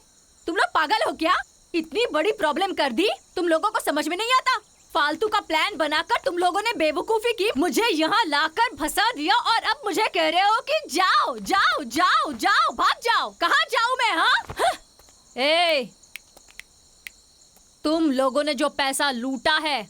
तुम लोग पागल हो क्या? इतनी बड़ी प्रॉब्लम कर दी, तुम लोगों को समझ में नहीं आता? फालतू का प्लान बनाकर तुम लोगों ने बेवकूफी की, मुझे यहाँ लाकर फंसा दिया और अब मुझे कह रहे हो कि जाओ जाओ जाओ जाओ, भाग जाओ। कहाँ जाऊँ मैं? हाँ, ए, तुम लोगों ने जो पैसा लूटा है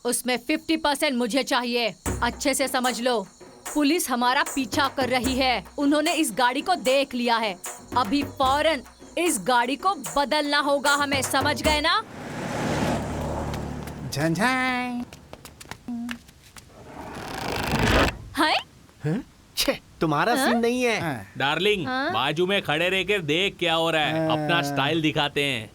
उसमें 50% मुझे चाहिए। अच्छे से समझ लो, पुलिस हमारा पीछा कर रही है। उन्होंने इस गाड़ी को देख लिया है। अभी फौरन इस गाड़ी को बदलना होगा हमें, समझ गए ना? झंझाई। है? छे, तुम्हारा सीन नहीं है। डार्लिंग, बाजू में खड़े रह कर देख क्या हो रहा है। अपना स्टाइल दिखाते हैं।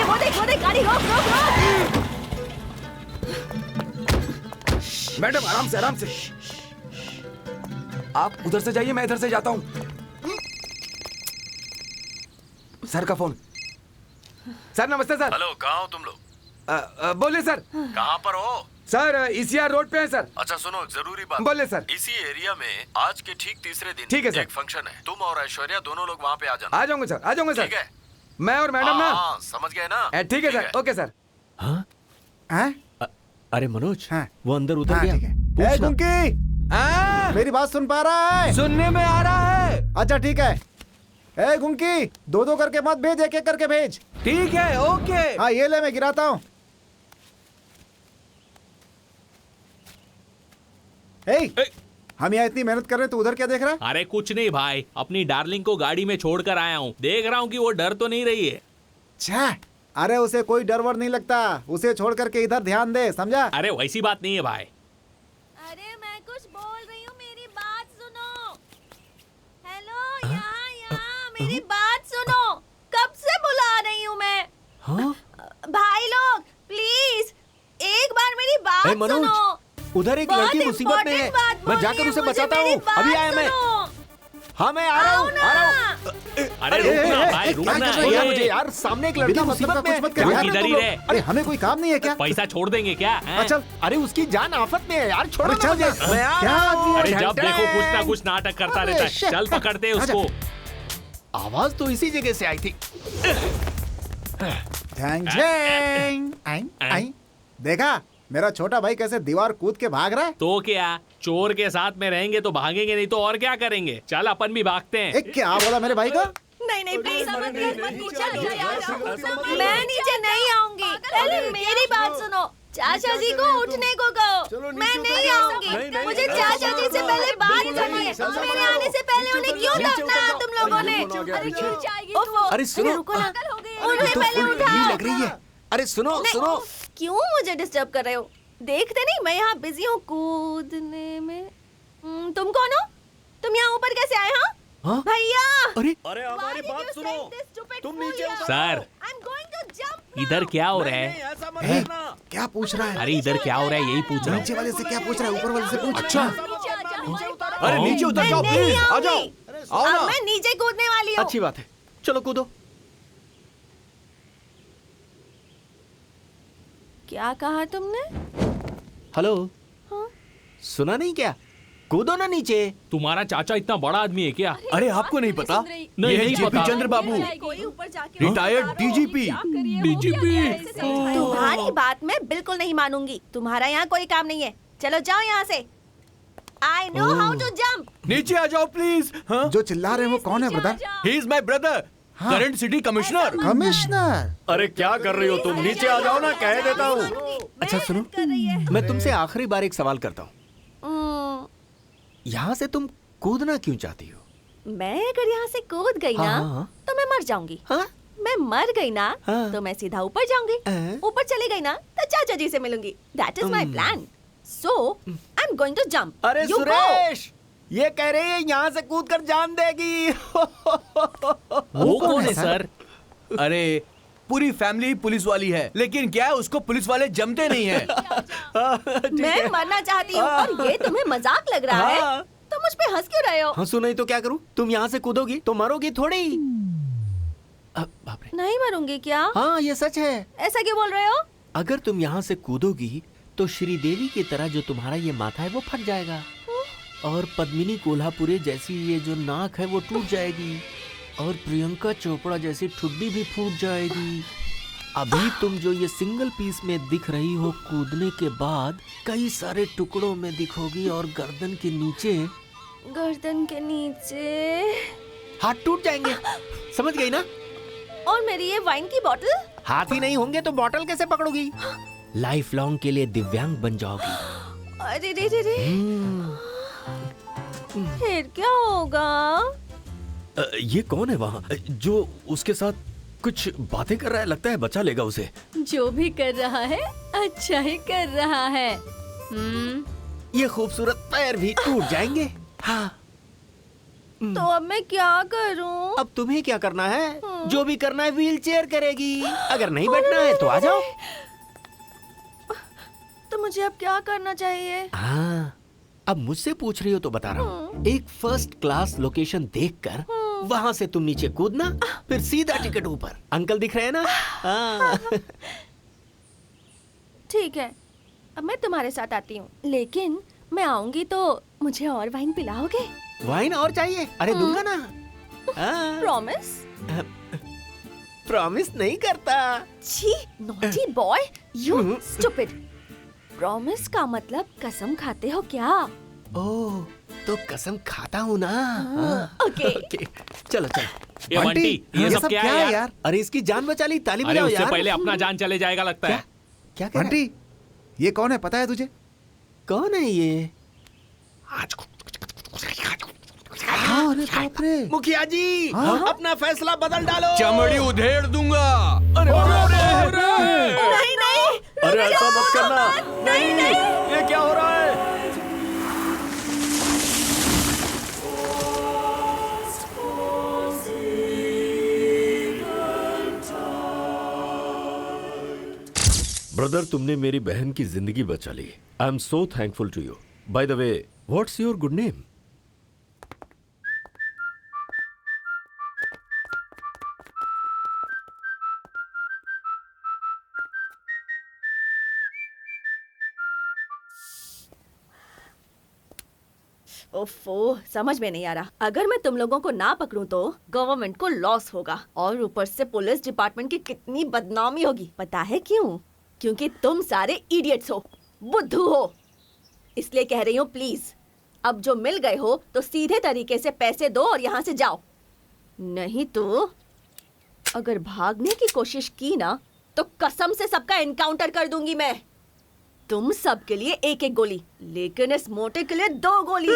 वो देख गाड़ी, रोक रोक रोक। मैडम आराम से, आराम से। आप उधर से जाइए, मैं इधर से जाता हूँ। सर का फोन। सर नमस्ते सर। हेलो, कहाँ हो तुम लोग? बोलिए सर। कहाँ पर हो? सर ईसीआर रोड पे है सर। अच्छा सुनो, जरूरी बात। बोलिए सर। इसी एरिया में आज के ठीक तीसरे दिन ठीक है सर। एक फंक्शन है। तुम और ऐश्वर्या दोनों लोग वहाँ पे आ जाना। आ जाऊंगा सर, आ जाऊंगा सर। ठीक है। मैं और मैडम ना। हाँ, समझ गए ना? ठीक है सर, ओके सर। हाँ? हैं? अरे मनोज, हाँ। वो अंदर उतर हाँ, गया। ठीक है। ए पूछना। गुंकी, मेरी बात सुन पा रहा है? सुनने में आ रहा है। अच्छा ठीक है। ए गुंकी, दो दो करके मत भेज, एक एक करके भेज। ठीक है, ओके। हाँ ये ले, मैं गिराता हूँ। हम यहाँ इतनी मेहनत कर रहे हैं, तो उधर क्या देख रहा है? अरे कुछ नहीं भाई, अपनी डार्लिंग को गाड़ी में छोड़कर आया हूँ, देख रहा हूँ कि वो डर तो नहीं रही है। छा, अरे उसे कोई डर वर नहीं लगता, उसे छोड़ करके इधर ध्यान दे, समझा? अरे वैसी बात नहीं है भाई। अरे मैं कुछ बोल रही हूँ, मेरी बात सुनो। हेलो, यहाँ मेरी बात सुनो। कब से बुला रही हूँ मैं। हाँ? भाई लोग प्लीज एक बार मेरी बात सुनो। उधर एक लड़की मुसीबत में है, मैं जाकर उसे बचाता हूँ। अभी आया मैं। हाँ मैं आ रहा हूँ। अरे रुकना भाई, रुकना यार, मुझे यार सामने एक लड़की मुसीबत में है। इधर ही रहे। अरे हमें कोई काम नहीं है क्या? पैसा छोड़ देंगे क्या? चल, अरे उसकी जान आफत में है यार, छोड़ो चल मुझे। मैं आ रहा हूँ। अरे जब देखो कुछ ना कुछ नाटक करता रहता है। चल पकड़ते उसको। आवाज तो इसी जगह से आई थी। देखा मेरा छोटा भाई कैसे दीवार कूद के भाग रहा है? तो क्या, चोर के साथ में रहेंगे तो भागेंगे, नहीं तो और क्या करेंगे। चल अपन भी भागते हैं। एक क्या बोला मेरे भाई का? नहीं प्लीज मैं नीचे नहीं आऊंगी। पहले मेरी बात सुनो। चाचा जी को उठने को कहो। मैं नहीं आऊंगी। मुझे चाचा जी से पहले बात करनी है। मेरे आने से पहले उन्हें क्यों दफनाया तुम लोगों ने? अरे सुनो, उन्हें पहले उठाओ। लग रही है। अरे सुनो सुनो, क्यों मुझे डिस्टर्ब कर रहे हो? देखते नहीं मैं यहाँ बिजी हूँ कूदने में। तुम कौन हो? तुम यहाँ ऊपर कैसे आए? हाँ भैया। अरे हमारी बात सुनो, तुम नीचे उतरो। सर इधर क्या हो रहा है? क्या पूछ रहा है? अरे इधर क्या हो रहा है, यही पूछ रहा हूँ। नीचे वाले से क्या पूछ रहा है, ऊपर वाले से पूछ। अच्छा, अरे नीचे उतर जाओ प्लीज, आ जाओ। आओ ना। मैं नीचे कूदने वाली हूँ। अच्छी बात है, चलो कूदो। क्या कहा तुमने? हेलो, हाँ? सुना नहीं क्या? कूदो ना नीचे। तुम्हारा चाचा इतना बड़ा आदमी है क्या? अरे आपको नहीं पता? नहीं, ये है नहीं जेपी पता। चंद्र बाबू, रिटायर्ड डीजीपी। तुम्हारी बात मैं बिल्कुल नहीं मानूंगी। तुम्हारा यहाँ कोई काम नहीं है। चलो जाओ यहाँ से। I know how to jump. नीचे आ जाओ प्लीज। हाँ? जो चिल्ला रहे हैं वो कौन है brother? He is my brother, current city commissioner. Commissioner? अरे क्या कर रही हो तुम? नीचे आ जाओ ना, कह देता हूँ। अच्छा सुनो, मैं तुमसे आखिरी बार एक सवाल करता हूँ। यहाँ से तुम कूदना क्यों चाहती हो? मैं अगर यहाँ से कूद गई ना तो मैं मर जाऊंगी। मैं मर गई ना तो मैं सीधा ऊपर जाऊंगी। ऊपर चली गई ना तो चाचा जी से मिलूंगी। That is my plan. So I'm going to jump. अरे You सुरेश, ये कह रही है यहाँ से कूद कर जान देगी। वो कौन है सर? अरे पूरी फैमिली पुलिस वाली है, लेकिन क्या है उसको पुलिस वाले जमते नहीं है। मैं मरना चाहती हूँ और ये तुम्हें मजाक लग रहा है? तो मुझ पे हंस क्यों रहे हो? हंसू नहीं तो क्या करूँ? तुम यहाँ से कूदोगी तो मरोगी थोड़ी। बाप रे। नहीं मरूंगी क्या? हाँ ये सच है। ऐसा क्यों बोल रहे हो? अगर तुम यहाँ से कूदोगी तो श्रीदेवी की तरह जो तुम्हारा ये माथा है वो फट जाएगा, और पद्मिनी कोल्हापुरे जैसी ये जो नाक है वो टूट जाएगी, और प्रियंका चोपड़ा जैसी ठुड्डी भी फूट जाएगी। अभी तुम जो ये सिंगल पीस में दिख रही हो, कूदने के बाद कई सारे टुकड़ों में दिखोगी, और गर्दन के नीचे हाथ टूट जाएंगे। समझ गई ना? और मेरी ये वाइन की बोतल? हाथ ही नहीं होंगे तो बोतल कैसे पकड़ोगी? लाइफ लॉन्ग के लिए दिव्यांग बन जाओगी। अरे रे रे रे। फिर क्या होगा? ये कौन है वहाँ जो उसके साथ कुछ बातें कर रहा है? लगता है बचा लेगा उसे। जो भी कर रहा है अच्छा ही कर रहा है। ये खूबसूरत पैर भी टूट जाएंगे। हाँ। तो अब मैं क्या करूं? अब तुम्हें क्या करना है? जो भी करना है व्हील चेयर करेगी। अगर नहीं बैठना है तो आ जाओ। तो मुझे अब क्या करना चाहिए? हाँ, अब मुझसे पूछ रही हो तो बता रहा हूँ। एक फर्स्ट क्लास लोकेशन देखकर वहाँ से तुम नीचे कूदना, फिर सीधा टिकट ऊपर। अंकल दिख रहे हैं ना? हाँ। ठीक है, अब मैं तुम्हारे साथ आती हूँ, लेकिन मैं आऊंगी तो मुझे और वाइन पिलाओगे? वाइन और चाहिए? अरे दूंगा ना। प्रॉमिस? प्रॉमिस नहीं करता। छी, naughty boy, you stupid. Promise का मतलब कसम खाते हो क्या? ओह, तो कसम खाता हूँ ना। ओके। चलो चलो। ये बंटी, ये सब क्या है यार? अरे इसकी जान बचा ली, ताली बजाओ यार। उससे पहले अपना जान चले जाएगा लगता है। क्या बंटी, ये कौन है पता है तुझे? कौन है ये? अरे बाप रे। मुखिया जी अपना फैसला बदल डालो। चमड़ी उधेड़ दूंगा। नहीं नहीं अरे ऐसा मत करना। नहीं नहीं ये क्या हो रहा है? ब्रदर, तुमने मेरी बहन की जिंदगी बचा ली। I am so thankful to you. By the way, what's your good name? ओफो, समझ में नहीं आ रहा। अगर मैं तुम लोगों को ना पकड़ूं तो गवर्नमेंट को लॉस होगा और ऊपर से पुलिस डिपार्टमेंट की कितनी बदनामी होगी। पता है क्यों? क्योंकि तुम सारे इडियट्स हो, बुद्धू हो। इसलिए कह रही हूँ प्लीज, अब जो मिल गए हो तो सीधे तरीके से पैसे दो और यहाँ से जाओ। नहीं तो अगर भागने की कोशिश की ना तो कसम से सबका एनकाउंटर कर दूंगी मैं। तुम सब के लिए एक एक गोली, लेकिन इस मोटे के लिए 2 गोली।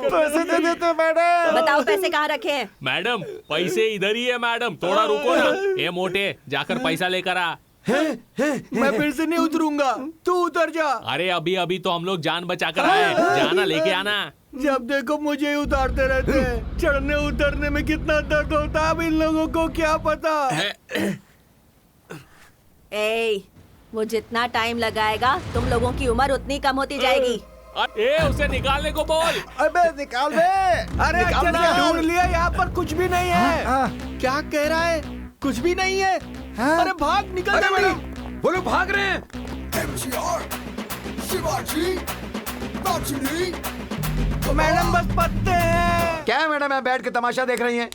पैसे दे देते मैडम। बताओ पैसे कहाँ रखे हैं? मैडम पैसे इधर ही है मैडम, थोड़ा रुको ना। ये मोटे, जाकर पैसा लेकर आ। मैं फिर से नहीं उतरूंगा, तू उतर जा। अरे अभी अभी तो हम लोग जान बचा कर आए, जाना लेके आना। जब देखो मुझे ही उतारते रहते हैं। चढ़ने उतरने में कितना दर्द होता है, अब इन लोगों को क्या पता। ए, वो जितना टाइम लगाएगा तुम लोगों की उम्र उतनी कम होती जाएगी। उसे निकालने को बोल। अबे निकाल बे। अरे अच्छा ढूंढ लिया, यहाँ पर कुछ भी नहीं है। क्या कह रहा है? कुछ भी नहीं है। अरे भाग, निकल जल्दी। वो लोग भाग रहे हैं। मैडम बस पत्ते हैं। क्या है मैडम, मैं बैठ के तमाशा देख रही हैं?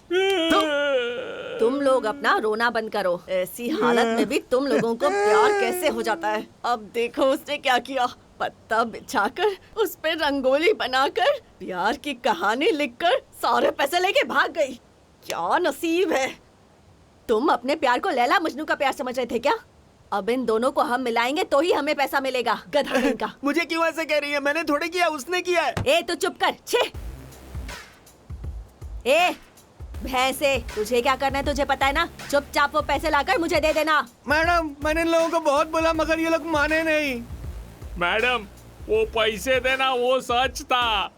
तुम लोग अपना रोना बंद करो। ऐसी हालत में भी तुम लोगों को प्यार कैसे हो जाता है। अब देखो उसने क्या किया। पत्ता बिछाकर उस पे रंगोली बनाकर प्यार की कहानी लिखकर सारे पैसे लेके भाग गई। क्या नसीब है। तुम अपने प्यार को लैला मजनू का प्यार समझ रहे थे क्या? अब इन दोनों को हम मिलाएंगे तो ही हमें पैसा मिलेगा। गधा का। मुझे क्यों ऐसे कह रही है? मैंने थोड़े किया, उसने किया है। ए तू चुप कर। छे ए भैंसे, तुझे क्या करना है तुझे पता है ना। चुपचाप वो पैसे लाकर मुझे दे देना। मैडम मैंने इन लोगों को बहुत बोला मगर ये लोग माने नहीं। मैडम वो पैसे देना वो सच था,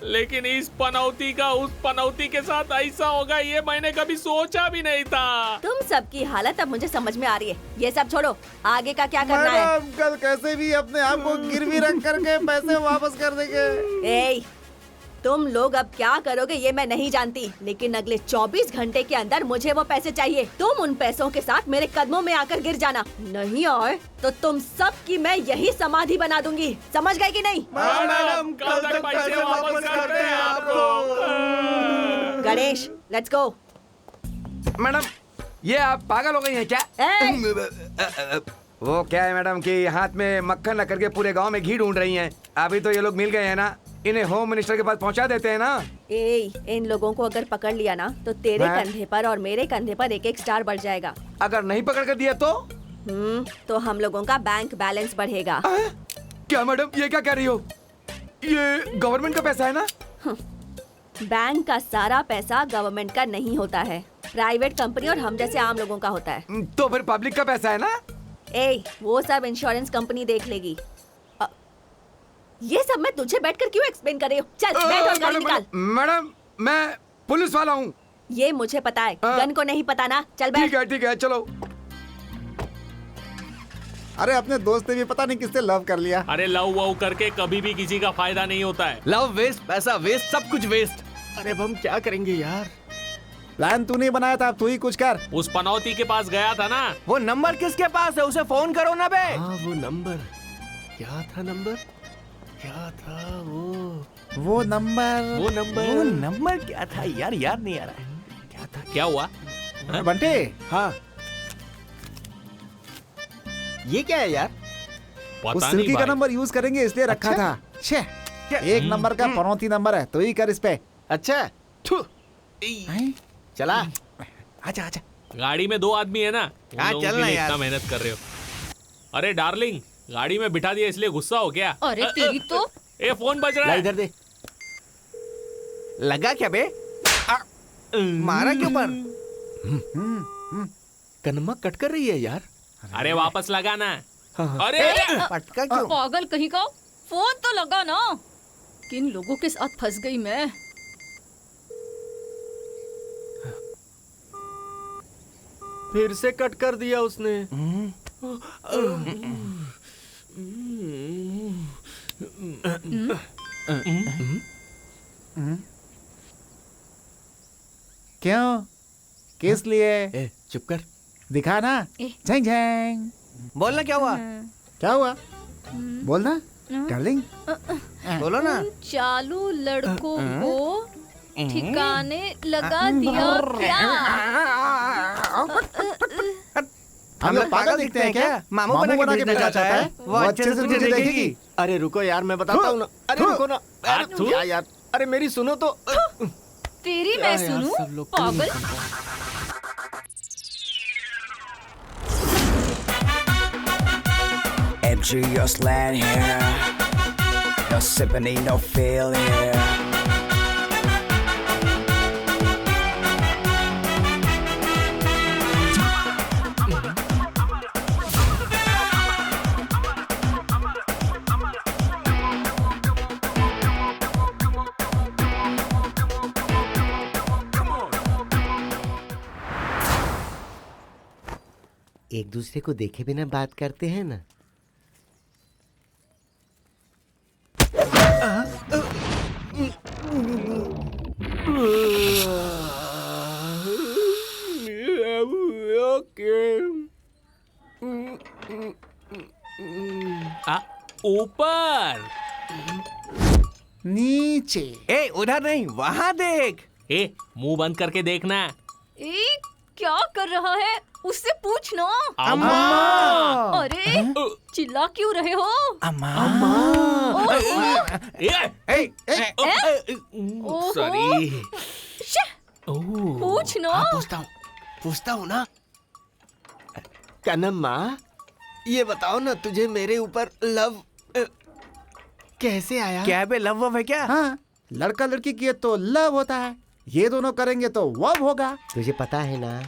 लेकिन इस पनौती का उस पनौती के साथ ऐसा होगा ये मैंने कभी सोचा भी नहीं था। तुम सबकी हालत अब मुझे समझ में आ रही है। ये सब छोड़ो, आगे का क्या करना है? मैडम कल कैसे भी अपने आप को गिरवी रख करके पैसे वापस कर देंगे। ए, तुम लोग अब क्या करोगे ये मैं नहीं जानती, लेकिन अगले 24 घंटे के अंदर मुझे वो पैसे चाहिए। तुम उन पैसों के साथ मेरे कदमों में आकर गिर जाना, नहीं आए तो तुम सब की मैं यही समाधि बना दूंगी। समझ गए कि नहीं? मैडम कल तक पैसे वापस करते हैं आपको। Ganesh, let's go. मैडम ये आप पागल हो गई हैं क्या? वो क्या है मैडम कि हाथ में मक्खन रख करके पूरे गांव में घी ढूंढ रही हैं। अभी तो ये लोग मिल गए हैं ना, इन्हें होम मिनिस्टर के पास पहुंचा देते हैं ना। इन लोगों को अगर पकड़ लिया ना तो तेरे कंधे पर और मेरे कंधे पर एक एक स्टार बढ़ जाएगा। अगर नहीं पकड़ कर दिया तो हम लोगों का बैंक बैलेंस बढ़ेगा। क्या मैडम ये क्या कह रही हो? ये गवर्नमेंट का पैसा है ना? बैंक का सारा पैसा गवर्नमेंट का नहीं होता है, प्राइवेट कंपनी और हम जैसे आम लोगों का होता है। तो फिर पब्लिक का पैसा है ना? वो सब इंश्योरेंस कंपनी देख लेगी। ये सब मैं तुझे बैठकर क्यों एक्सप्लेन कर रही हूँ? चल बैठ और गाड़ी निकाल। मैडम मैं पुलिस वाला हूँ। ये मुझे पता है, गन को नहीं पता ना। चल बैठ। ठीक है चलो। अरे अपने दोस्त ने भी पता नहीं किससे लव कर लिया। अरे लव वव करके कभी भी किसी का फायदा नहीं होता है। लव वेस्ट, पैसा वेस्ट, सब कुछ वेस्ट। अरे अब हम क्या करेंगे यार? प्लान तूने बनाया था, अब तू ही कुछ कर। उस पनौती के पास गया था ना। वो नंबर किसके पास है? उसे फोन करो ना बे। हाँ वो नंबर क्या था? क्या था वो नंबर क्या था यार? याद नहीं आ रहा है। क्या था? क्या हुआ? बंटे, हाँ ये क्या है यार? उस पता सिल्की नहीं का भाई। नंबर यूज करेंगे इसलिए रखा था। छे, एक नंबर का पनौती नंबर है, तो ही कर इस पे। अच्छा चला। आजा आजा। गाड़ी में 2 आदमी है ना, उन हाँ, लोगों के चलना लिए यार। इतना मेहनत कर रहे हो। अरे डार्लिंग, गाड़ी में बिठा दिया इसलिए गुस्सा हो क्या? अरे तेरी तो। ए फोन बज रहा ला है। इधर दे। लगा क्या बे? मारा क्यों पर? कनमा कट कर रही है यार। अरे वापस लगाना। अरे पटका क्यों? पागल कहीं का, फोन तो लगा ना। किन लोगों के साथ फंस गई मैं। फिर से कट कर दिया उसने। क्यों? किस लिए? ए, चुप कर। दिखा ना। Zheng Zheng. बोलना क्या हुआ? क्या हुआ? बोलना डार्लिंग। बोलो ना। चालू लड़कों को ठिकाने लगा दिया क्या? हम लोग पागल दिखते हैं क्या? मामू बना के भेजना चाहता है, वो अच्छे से तुझे देखेगी। अरे रुको यार, मैं बताता हूँ ना। अरे रुको ना। अरे क्या यार, अरे मेरी सुनो तो। तेरी मैं सुनूं? पागल। MG, your slant here. No symphony, no feel here. एक दूसरे को देखे बिना बात करते हैं ना। ऊपर नीचे। ए उधर नहीं, वहाँ देख। ए मुंह बंद करके देखना। ए क्या कर रहा है? उससे पूछ ना। अम्मा। अरे चिल्ला क्यों रहे हो? अम्मा। सॉरी। पूछ ना। पूछता हूँ ना। कन्नम्मा, ये बताओ ना, तुझे मेरे ऊपर लव कैसे आया? क्या बे, लव वव है क्या? हाँ, लड़का लड़की किए तो लव होता है, ये दोनों करेंगे तो वव होगा। तुझे पता है ना,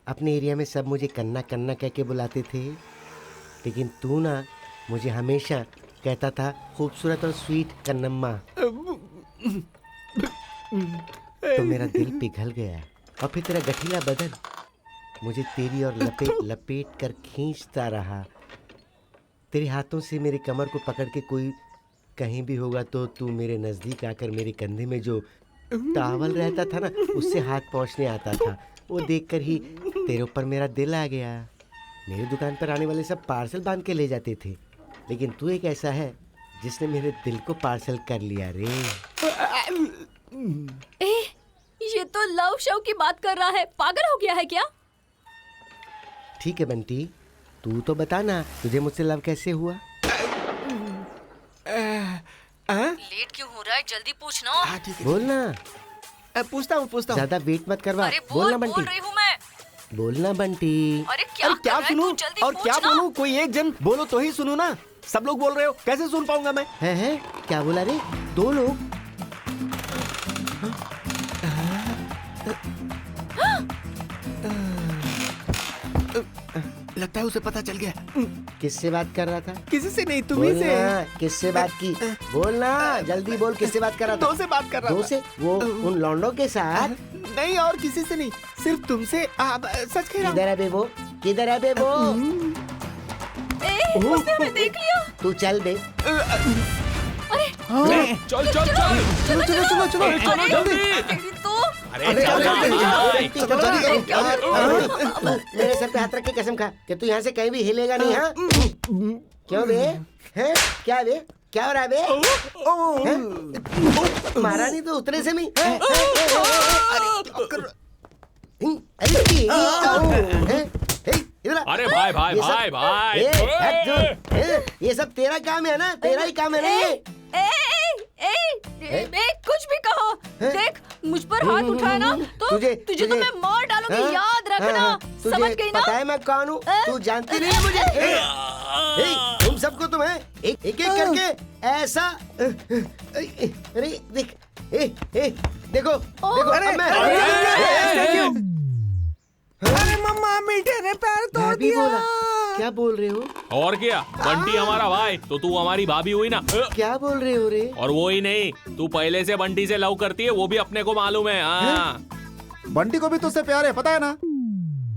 अपने एरिया में सब मुझे कन्ना कन्ना कह के बुलाते थे, लेकिन तू ना मुझे हमेशा कहता था खूबसूरत और स्वीट कन्नम्मा। तो मेरा दिल पिघल गया, और फिर तेरा गठीला बदन मुझे तेरी और लपेट लपेट कर खींचता रहा। तेरे हाथों से मेरी कमर को पकड़ के कोई कहीं भी होगा तो तू मेरे नजदीक आकर मेरे कंधे में जो टावल रहता था ना, उससे हाथ पहुंचने आता था। वो देखकर ही तेरे ऊपर मेरा दिल आ गया। मेरी दुकान पर आने वाले सब पार्सल बांध के ले जाते थे, लेकिन तू एक ऐसा है जिसने मेरे दिल को पार्सल कर लिया रे। ये तो लव शव की बात कर रहा है, पागल हो गया है क्या? ठीक है बंटी, तू तो बता ना, तुझे मुझसे लव कैसे हुआ? लेट क्यों हो रहा है? जल्दी पूछना। बोलना। पूछता हूँ। ज्यादा वेट मत करवा। अरे बोलना बोल बंटी। रही हूँ मैं। बोलना बंटी। अरे क्या सुनूं और क्या बोलूं? कोई एक जन बोलो तो ही सुनूं ना। सब लोग बोल रहे हो, कैसे सुन पाऊंगा मैं? है क्या बोला रे? दो लोग? लगता है उसे पता चल गया। किससे बात कर रहा था? किसी से नहीं, तुम्ही से। किससे बात की? बोलना, जल्दी बोल, किससे बात कर रहा था? दो से बात कर रहा था। दो से? वो उन लौंडों के साथ? नहीं, और किसी से नहीं, सिर्फ तुमसे। सच कह रहा हूँ। किधर है बे वो? किधर है बे वो? उसने हमें देख लिया। तू चल बे। चल जल्दी। मेरे सर पे हाथ रख के कसम खा कि तू यहाँ से कहीं भी हिलेगा नहीं। हाँ क्यों बे? हैं क्या बे? क्या हो रहा है बे? मारा नहीं तो उतरे से नहीं। अरे भाई ये सब तेरा काम है ना? तेरा ही काम है ना ये? कुछ भी कहो, देख मुझ पर हाथ उठाया ना तो तुझे तो मैं मार डालूंगी, याद रखना। समझ गई ना? पता है मैं कौन हूँ? तू जानती नहीं है मुझे। तुम सबको तुम्हें एक एक करके ऐसा, अरे देख देखो देखो अब मैं अरे मम्मा मीठे ने पैर तोड़ दिया। क्या बोल रहे हो? और क्या, बंटी हमारा भाई तो तू हमारी भाभी हुई ना। क्या बोल रहे हो रे? और वो ही नहीं, तू पहले से बंटी से लव करती है, वो भी अपने को मालूम है। हाँ बंटी को भी तुझसे प्यार है, पता है ना?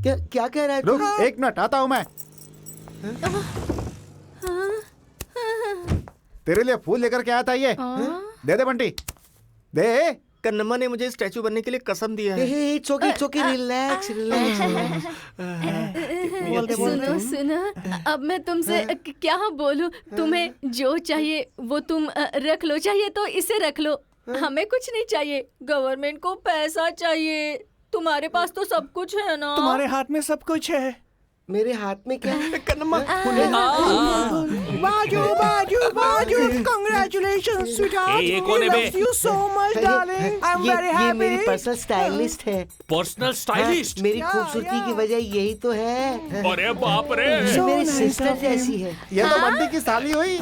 क्या कह रहा है? रुक 1 मिनट, आता हूँ मैं। तेरे लिए फूल लेकर के आया था ये। दे दे बंटी, दे। कन्नम्मा ने मुझे स्टैचू बनने के लिए कसम दिया है। It's okay, relax relax. सुनो सुनो, अब मैं तुमसे क्या बोलूं? तुम्हें जो चाहिए वो तुम रख लो, चाहिए तो इसे रख लो। हमें कुछ नहीं चाहिए, गवर्नमेंट को पैसा चाहिए। तुम्हारे पास तो सब कुछ है ना? तुम्हारे हाथ में सब कुछ है। मेरे हाथ में क्या है? कन्नम्मा बाजू बाजू बाजू, कांग्रेचुलेशंस स्वीटहार्ट, ये कौन है बे? Love you so much darling, I am very ये हैप्पी। मेरी पर्सनल स्टाइलिस्ट है। Personal stylist? मेरी खूबसूरती की वजह यही तो है। अरे बाप रे, ये मेरी सिस्टर जैसी है। ये तो बंटी की साली हुई।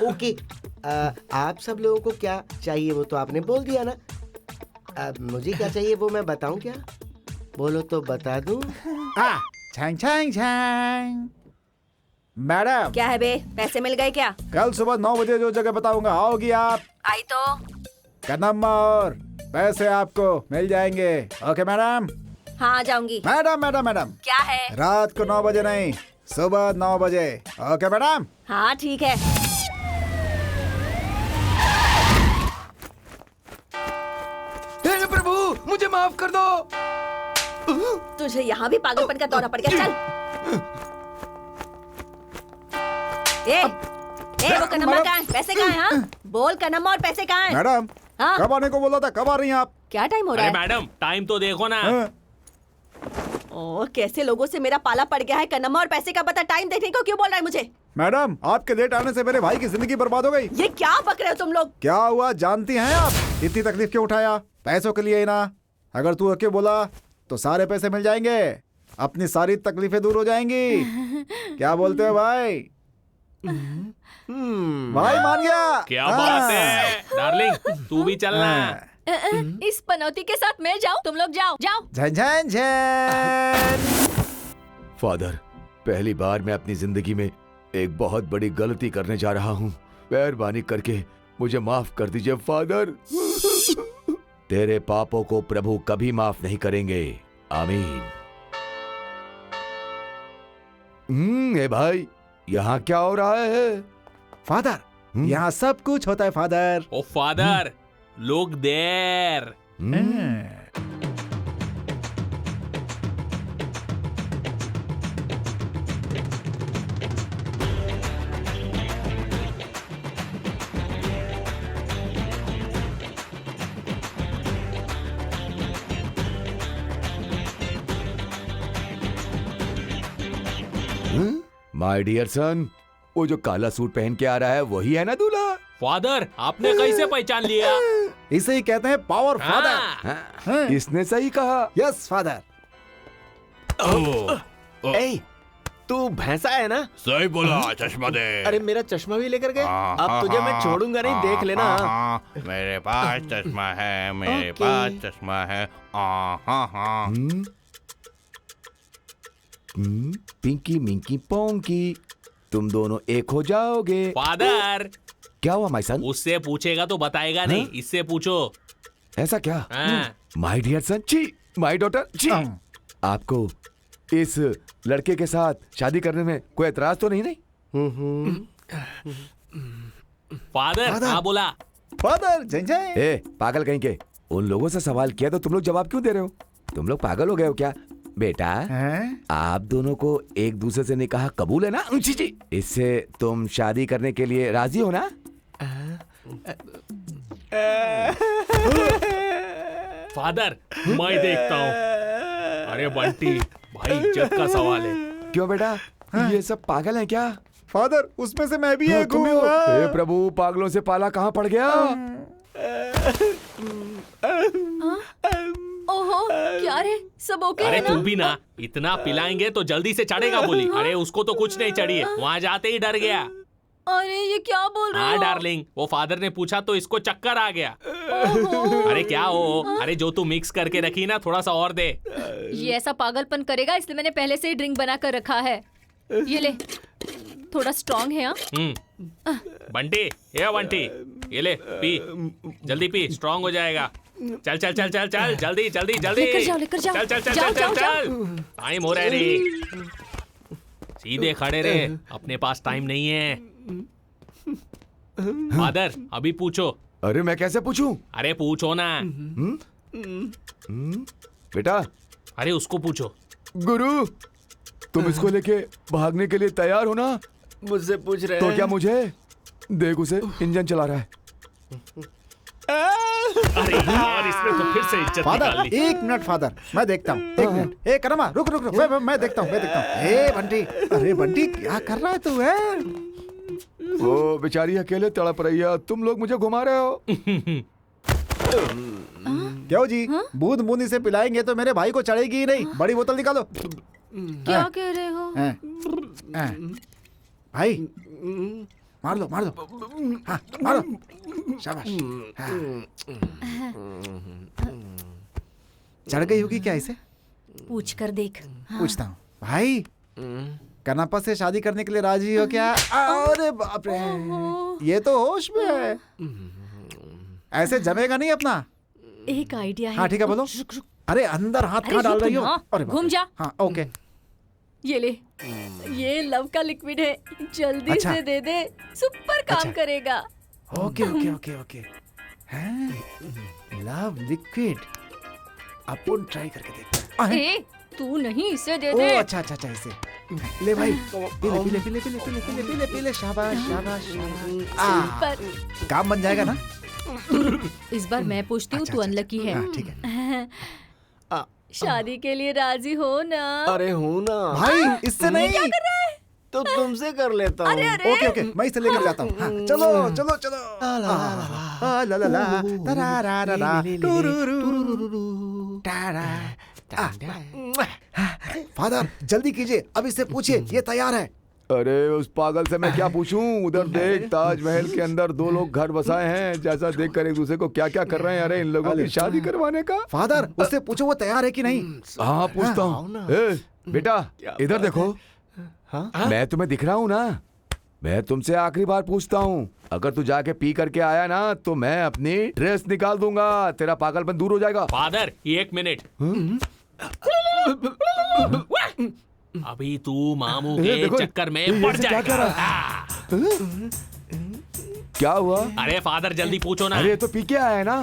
ओके आप सब लोगों को क्या चाहिए वो तो आपने बोल दिया ना। अब मुझे क्या चाहिए वो मैं बताऊं क्या? बोलो तो बता दूं। छांग छांग छांग। मैडम, क्या है बे, पैसे मिल गए क्या? कल सुबह 9 बजे जो जगह बताऊंगा आओगी आप? आई तो। कदम और पैसे आपको मिल जाएंगे। Okay madam? हाँ आ जाऊंगी। मैडम क्या है? रात को 9 बजे नहीं, सुबह 9 बजे। Okay madam? हाँ ठीक है। हे प्रभु, मुझे माफ कर दो। तुझे यहाँ भी पागलपन का दौरा पड़ गया। चल वो कन्नम्मा कहाँ है? पैसे कहाँ हैं? हाँ? बोल कन्नम्मा, और पैसे कहाँ हैं? मैडम, हाँ? कब आने को बोला था, कब आ रही हैं आप? क्या टाइम हो रहा अरे है? मैडम टाइम तो देखो ना। ओह कैसे लोगों से मेरा पाला पड़ गया है। कन्नम्मा और पैसे का पता टाइम देखने को क्यों बोल रहा है मुझे? मैडम, आपके लेट आने से मेरे भाई की जिंदगी बर्बाद हो गई। ये क्या बक रहे हो तुम लोग? क्या हुआ जानती हैं आप? इतनी तकलीफ क्यों उठाया? पैसों के लिए ही ना। अगर तू ओके बोला तो सारे पैसे मिल जाएंगे, अपनी सारी तकलीफें दूर हो जाएंगी। क्या बोलते हो भाई? भाई मान गया। क्या बात है डार्लिंग, तू भी चलना। इस पनौती के साथ मैं जाऊं, तुम लोग जाओ जाओ। झन झन झन। फादर, पहली बार मैं अपनी जिंदगी में एक बहुत बड़ी गलती करने जा रहा हूँ। मेहरबानी करके मुझे माफ कर दीजिए फादर। तेरे पापों को प्रभु कभी माफ नहीं करेंगे। आमीन। ए भाई, यहाँ क्या हो रहा है? फादर, यहाँ सब कुछ होता है फादर। ओ फादर, लोग देर। माय डियर सन, वो जो काला सूट पहन के आ रहा है वही है ना दूल्हा? फादर, आपने कैसे पहचान लिया? इसे ही कहते हैं पावर फादर। इसने सही कहा। Yes father. ए, तू भैंसा है ना? सही बोला, चश्मा दे। अरे मेरा चश्मा भी लेकर गए। अब तुझे मैं छोड़ूंगा नहीं, देख लेना। मेरे पास चश्मा है, मेरे पास चश्मा है। पिंकी मिंकी पोंकी, तुम दोनों एक हो जाओगे। फादर, क्या हुआ माय सन? उससे पूछेगा तो बताएगा नहीं, इससे पूछो। ऐसा क्या? हाँ। माय डियर सन, छी, माय डॉटर, छी। आपको इस लड़के के साथ शादी करने में कोई एतराज तो नहीं? फादर, हाँ बोला। फादर जय जय। ए पागल कहीं के, उन लोगों से सवाल किया तो तुम लोग जवाब क्यों दे रहे हो? तुम लोग पागल हो गए हो क्या? बेटा, आप दोनों को एक दूसरे से निकाह कबूल है ना? जी, इससे तुम शादी करने के लिए राजी हो ना? फादर, मैं देखता हूँ। अरे बंटी, भाई इज्जत का सवाल है। क्यों बेटा, ये सब पागल हैं क्या? फादर, उसमें से मैं भी एक तुम भी हो? हूँ। हे प्रभु, पागलों से पाला कहाँ पड़ गया? ओहो, क्या रे, सब ओके अरे है ना? तू भी ना, इतना पिलाएंगे तो जल्दी से चढ़ेगा बोली। अरे उसको तो कुछ नहीं चढ़ी है, वहाँ जाते ही डर गया। अरे ये क्या बोल रहे हाँ हो? डार्लिंग, वो फादर ने पूछा तो इसको चक्कर आ गया। ओहो। अरे क्या हो, अरे जो तू मिक्स करके रखी ना, थोड़ा सा और दे। ये ऐसा पागलपन करेगा, इसलिए मैंने पहले से ही ड्रिंक बना कर रखा है। ये ले, थोड़ा स्ट्रॉन्ग है। बंटी, ये बंटी, ये ले पी, जल्दी पी, स्ट्रांग हो जाएगा। चल चल चल चल चल, जल्दी जल्दी जल्दी, लेकर जाओ। चल चल चल जाओ, चल जाओ, चल जाओ। चल, टाइम हो रहा है रे। सीधे खड़े रहे, अपने पास टाइम नहीं है। फादर अभी पूछो। अरे मैं कैसे पूछूं? अरे पूछो ना। बेटा, अरे उसको पूछो। गुरु, तुम इसको लेके भागने के लिए तैयार हो ना? मुझसे पूछ रहे तो क्या मुझे देख, उसे इंजन चला रहा है। अरे यार, इसने तो फिर से इज्जत निकाल फादर, ली। 1 मिनट फादर, मैं देखता हूँ। 1 मिनट। ए करमा, रुक रुक रुक, मैं देखता हूँ। ए बंटी, अरे बंटी क्या कर रहा है तू? है वो बेचारी अकेले तड़प रही है, तुम लोग मुझे घुमा रहे हो। क्यों जी? बूंद बूंदी से पिलाएंगे तो मेरे भाई को चढ़ेगी ही नहीं। बड़ी बोतल निकालो। क्या कह रहे हो? भाई मार दो। हाँ, मारो। शाबाश। हाँ। चढ़ गई होगी क्या इसे? पूछ कर देख। पूछता हूँ। भाई, कनापा से शादी करने के लिए राजी हो क्या? अरे बाप रे, ये तो होश में है। ऐसे जमेगा नहीं अपना। एक आइडिया है। हाँ ठीक है, बोलो। अरे अंदर हाथ कहाँ डाल रही हो? अरे बाप घूम रे। जा। हाँ ओके। ये ले, ये लव का लिक्विड है, जल्दी अच्छा। से दे दे, सुपर काम अच्छा। करेगा। ओके। लव लिक्विड, अपन ट्राई करके देखते हैं। ए, तू नहीं, इसे दे ओ दे। अच्छा इसे ले भाई। पीले। शाबाश। पर काम बन जाएगा ना? इस बार मैं पूछती हूँ, तू अनलकी है। हाँ, ठीक है। शादी के लिए राजी हो ना? अरे हूँ ना भाई, इससे नहीं। क्या कर रहा है? तो तुमसे कर लेता हूँ। अरे ओके, मैं इसे लेकर जाता हूँ। हाँ, चलो। ला तरारारा, टुरुरुरुरुरु, टारा। फादर जल्दी कीजिए, अब इससे पूछिए ये तैयार है। अरे उस पागल से मैं क्या पूछूं? उधर देख, ताजमहल के अंदर 2 लोग घर बसाए हैं, जैसा देखकर एक दूसरे को क्या क्या कर रहे हैं। अरे इन लोगों की शादी करवाने का। फादर, उससे पूछो वो तैयार है कि नहीं। हाँ पूछता हूँ। बेटा इधर देखो। मैं तुम्हें दिख रहा हूँ ना? मैं तुमसे आखिरी बार पूछता हूँ, अगर तू जाके पी करके आया ना तो मैं अपनी ड्रेस निकाल दूंगा, तेरा पागलपन दूर हो जाएगा। Father 1 minute. अभी तू मामू के चक्कर में पड़ जाएगा। क्या हुआ? अरे फादर जल्दी पूछो ना। अरे तो पी के आया है ना,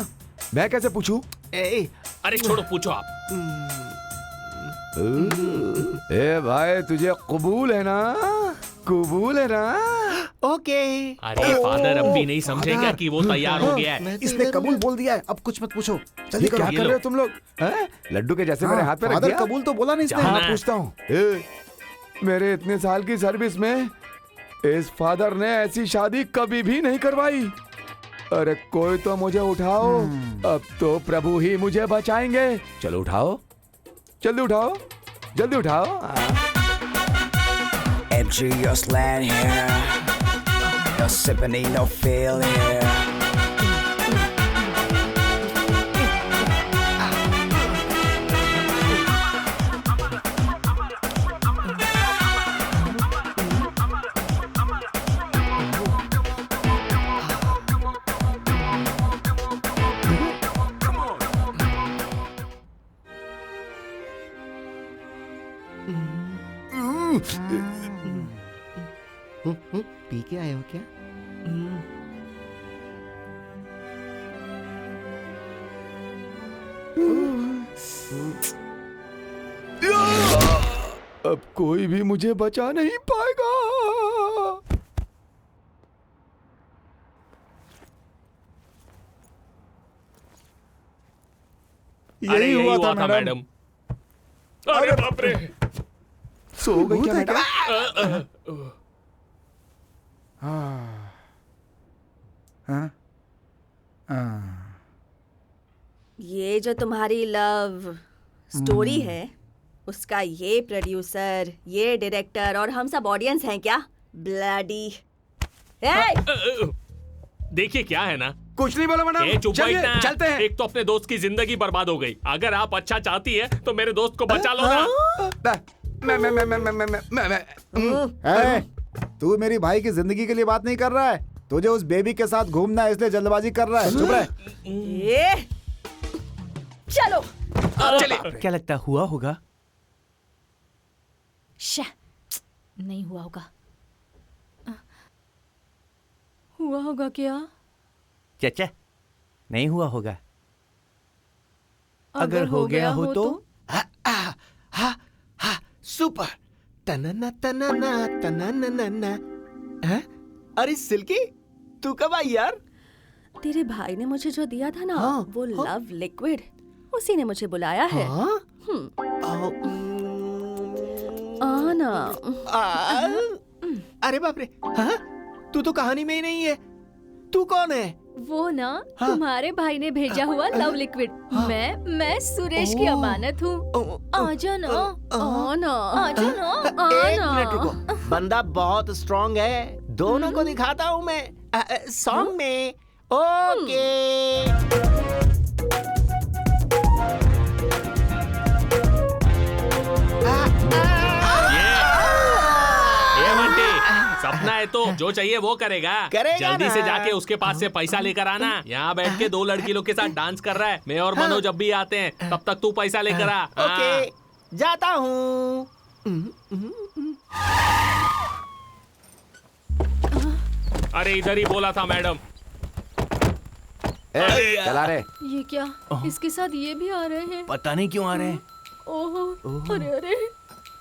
मैं कैसे पूछूं? अरे छोड़ो, पूछो आप। ए भाई, तुझे कबूल है ना? कबूल है ना? ओके। अरे फादर अब भी नहीं समझेगा कि वो तैयार हो गया है। इसने कबूल बोल दिया है, अब कुछ मत पूछो। जल्दी क्या करो। कर रहे हो तुम लोग? लड्डू के जैसे मेरे हाथ पे रख फादर दिया। कबूल तो बोला नहीं इसने। हाँ पूछता हूँ। मेरे इतने साल की सर्विस में इस फादर ने ऐसी शादी कभी भी नहीं करवाई। अरे कोई तो मुझे उठाओ, अब तो प्रभु ही मुझे बचाएंगे। चलो उठाओ, जल्दी उठाओ, जल्दी उठाओ। Enter your slant here. No symphony, no feel here. P के आए हो क्या? अब कोई भी मुझे बचा नहीं पाएगा। यही हुआ था मैडम। अरे बाप रे, सो गई क्या मैडम? ये जो तुम्हारी लव स्टोरी है, उसका ये प्रोड्यूसर, ये डायरेक्टर और हम सब ऑडियंस हैं क्या? ब्लडी देखिए क्या है ना, कुछ नहीं बोला मैडम, चुप चलिए बैठना। चलते हैं। एक तो अपने दोस्त की जिंदगी बर्बाद हो गई, अगर आप अच्छा चाहती है तो मेरे दोस्त को बचा लो ना। ए, तू मेरी भाई की जिंदगी के लिए बात नहीं कर रहा है, तुझे उस बेबी के साथ घूमना है इसलिए जल्दबाजी कर रहा है। चुप रह। चलो चलिए। क्या लगता हुआ होगा? नहीं हुआ होगा। हुआ होगा क्या? चाचा नहीं हुआ होगा। अगर हो गया हो तो? सुपर। तनना तनना तनना। हैं? अरे सिल्की, तू कब आई यार? तेरे भाई ने मुझे जो दिया था ना, वो लव लिक्विड, उसी ने मुझे बुलाया है। आना। अरे बाप रे, हाँ? तू तो कहानी में ही नहीं है। तू कौन है? वो ना तुम्हारे भाई ने भेजा हुआ लव लिक्विड। मैं सुरेश की अमानत हूँ। आजा ना, आना। आजा ना, एक आना। मिनट रुको, बंदा बहुत स्ट्रांग है, दोनों को दिखाता हूँ मैं सॉन्ग में। ओके। ये बंटी, सपना है तो जो चाहिए वो करेगा। जल्दी ना। से जाके उसके पास से पैसा लेकर आना। यहाँ बैठ के 2 लड़की लोग के साथ डांस कर रहा है। मैं और मनोज जब भी आते हैं तब तक तू पैसा लेकर आ। ओके, जाता हूँ। अरे इधर ही बोला था मैडम। चला रे। ये क्या? इसके साथ ये भी आ रहे हैं? पता नहीं क्यों आ रहे हैं। ओहो, अरे अरे,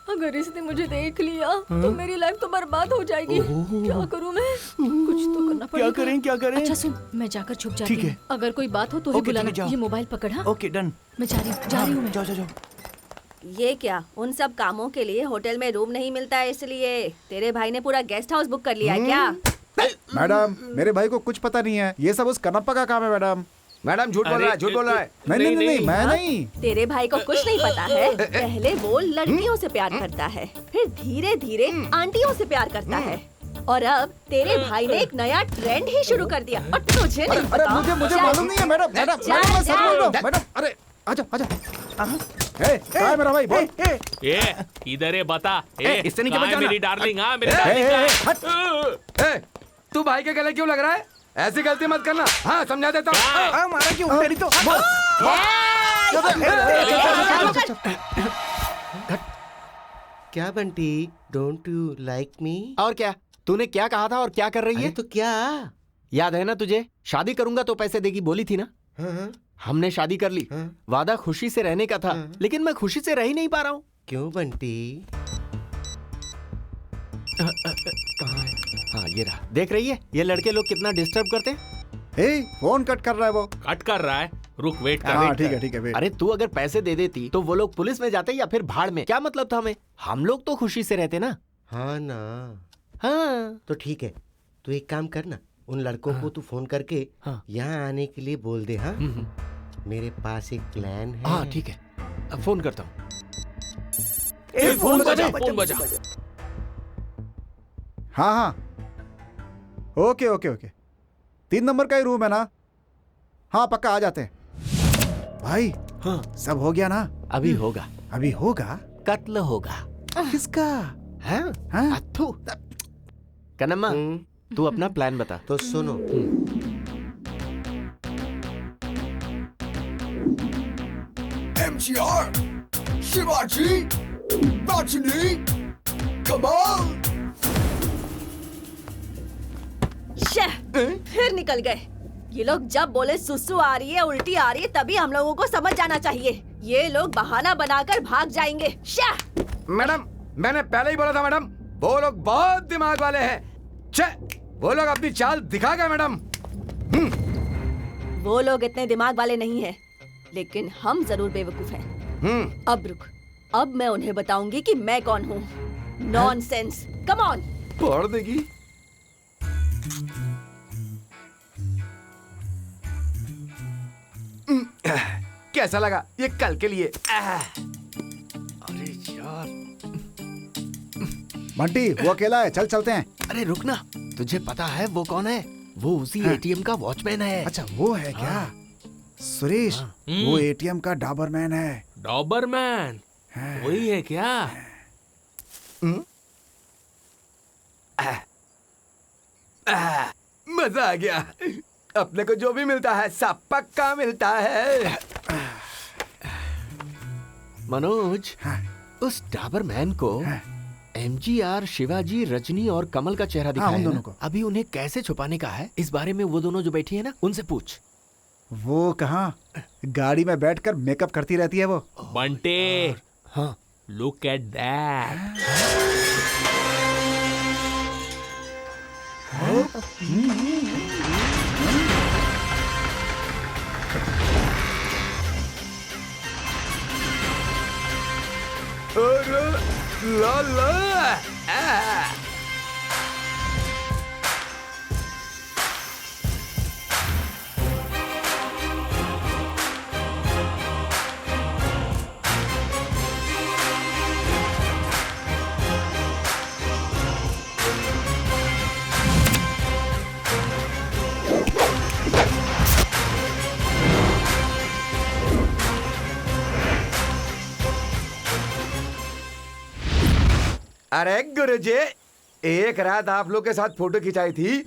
अगर इसने मुझे देख लिया तो मेरी लाइफ तो बर्बाद हो जाएगी। क्या करूं मैं? कुछ तो करना पड़ेगा। क्या करें? अच्छा सुन, मैं जाकर छुप जाती ठीक हूँ। है। अगर कोई बात हो तो ही ओके, बुलाना। ठीक है, जाओ। ये मोबाइल पकड़। हाँ, ओके डन। मैं जा रही हूँ मैं। जाओ। ये क्या, उन सब कामों के लिए होटल में रूम नहीं मिलता है, इसलिए तेरे भाई ने पूरा गेस्ट हाउस बुक कर लिया है क्या? मैडम, मेरे भाई को कुछ पता नहीं है, ये सब उस कनप्पा का काम है मैडम। मैडम झूठ बोल रहा है, झूठ बोल रहा है। नहीं, मैं नहीं। तेरे भाई को कुछ नहीं पता है। पहले वो लड़कियों से प्यार करता है, फिर धीरे धीरे आंटियों से प्यार करता है, और अब तेरे भाई ने एक नया ट्रेंड ही शुरू कर दिया और तुझे नहीं अरे पता। मुझे मालूम नहीं है मैडम। मैं सच बोल रहा हूँ मैडम। अरे आजा। कहाँ है मेरा भाई? बोल। इधर बता। इससे नहीं कहाँ है मेरी डार्लिंग? हाँ मेरी डार्लिंग। तू भाई के गले क्यों लग रहा है? ऐसी गलती मत करना। हाँ समझा देता हूँ। मारा क्यों? तेरी तो क्या Bunty, don't you like me? और क्या, तूने क्या कहा था और क्या कर रही है? तो क्या याद है ना तुझे? शादी करूंगा तो पैसे देगी बोली थी ना? हमने शादी कर ली। वादा खुशी से रहने का था, लेकिन मैं खुशी से रह ही नहीं पा रहा हूँ। क्यों बंटी? कहाँ है? हाँ ये रहा। देख रही है ये लड़के लोग कितना डिस्टर्ब करते हैं। फोन कट कर रहा है वो। कट कर रहा है? रुक, वेट कर। हाँ ठीक है वेट। अरे तू अगर पैसे दे देती तो वो लोग पुलिस में जाते या फिर भाड़ में, क्या मतलब था हमें? हम लोग तो खुशी से रहते ना। हाँ ना। हाँ तो ठीक है, तू एक काम करना, उन लड़कों को तू फोन करके यहाँ आने के लिए बोल दे। हाँ मेरे पास एक प्लान है। हाँ ठीक है, अब फोन करता हूँ। फोन बजा। हाँ ओके 3 नंबर का ही रूम है ना? हाँ पक्का आ जाते हैं भाई। हाँ सब हो गया ना? अभी होगा। कत्ल होगा। किसका? हाँ? कन्नम्मा, तू अपना प्लान बता। तो सुनो, MGR, शिवाजी, रजनी, कमाल। फिर निकल गए। ये लोग जब बोले सुसु आ रही है, उल्टी आ रही है, तभी हम लोगों को समझ जाना चाहिए। ये लोग बहाना बनाकर भाग जाएंगे। मैडम, मैंने पहले ही बोला था मैडम, वो लोग बहुत दिमाग वाले हैं। वो लोग अपनी चाल दिखा गए मैडम। वो लोग इतने दिमाग वाले नहीं हैं, लेकिन हम जरूर बेवकूफ हैं। अब रुक, अब मैं उन्हें बताऊंगी कि मैं कौन हूँ। Nonsense, come on. पढ़ देगी। कैसा लगा ये कल के लिए? बंटी वो अकेला है, चलते हैं। अरे रुक ना, तुझे पता है वो कौन है? वो उसी एटीएम का वॉचमैन है। अच्छा वो है क्या? सुरेश, वो एटीएम का डॉबरमैन है। डॉबरमैन वही है क्या? मजा आ गया। अपने को जो भी मिलता है सब पक्का मिलता है। मनोज, उस डॉबरमैन को एमजीआर, शिवाजी, रजनी और कमल का चेहरा दिखाया उन है दोनों ना? को। अभी उन्हें कैसे छुपाने का है, इस बारे में वो दोनों जो बैठी है ना, उनसे पूछ। वो कहाँ गाड़ी में बैठकर मेकअप करती रहती है वो। बंटे, हाँ, लुक एट दैट। ला ला अरे गुरुजी, एक रात आप लोग के साथ फोटो खिंचाई थी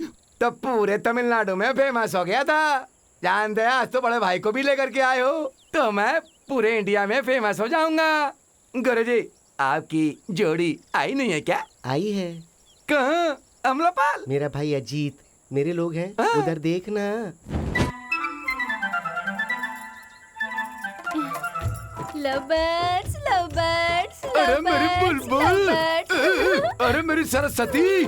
तब पूरे तमिलनाडु में फेमस हो गया था। जानते हैं, आज तो बड़े भाई को भी लेकर के आए हो तो मैं पूरे इंडिया में फेमस हो जाऊंगा। गुरुजी, आपकी जोड़ी आई नहीं है क्या? आई है। कहाँ? अमलापाल? मेरा भाई अजीत, मेरे लोग हैं, उधर देखना। लवर्स लवर्स अरे मेरी बुलबुल, अरे मेरी सरस्वती,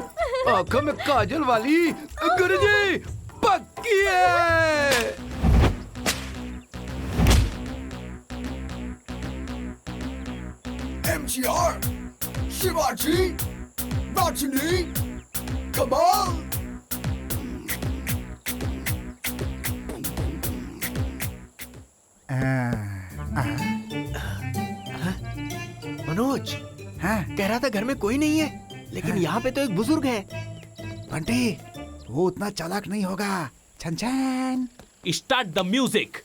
आंखों में काजल वाली। गुरुजी पक्की है। MGR, Shivaji, Rajini, Kamal. Manoj, हाँ? कह रहा था घर में कोई नहीं है, लेकिन यहाँ पे तो एक बुजुर्ग है। बंटी, वो उतना चालाक नहीं होगा। छन छन। Start the music.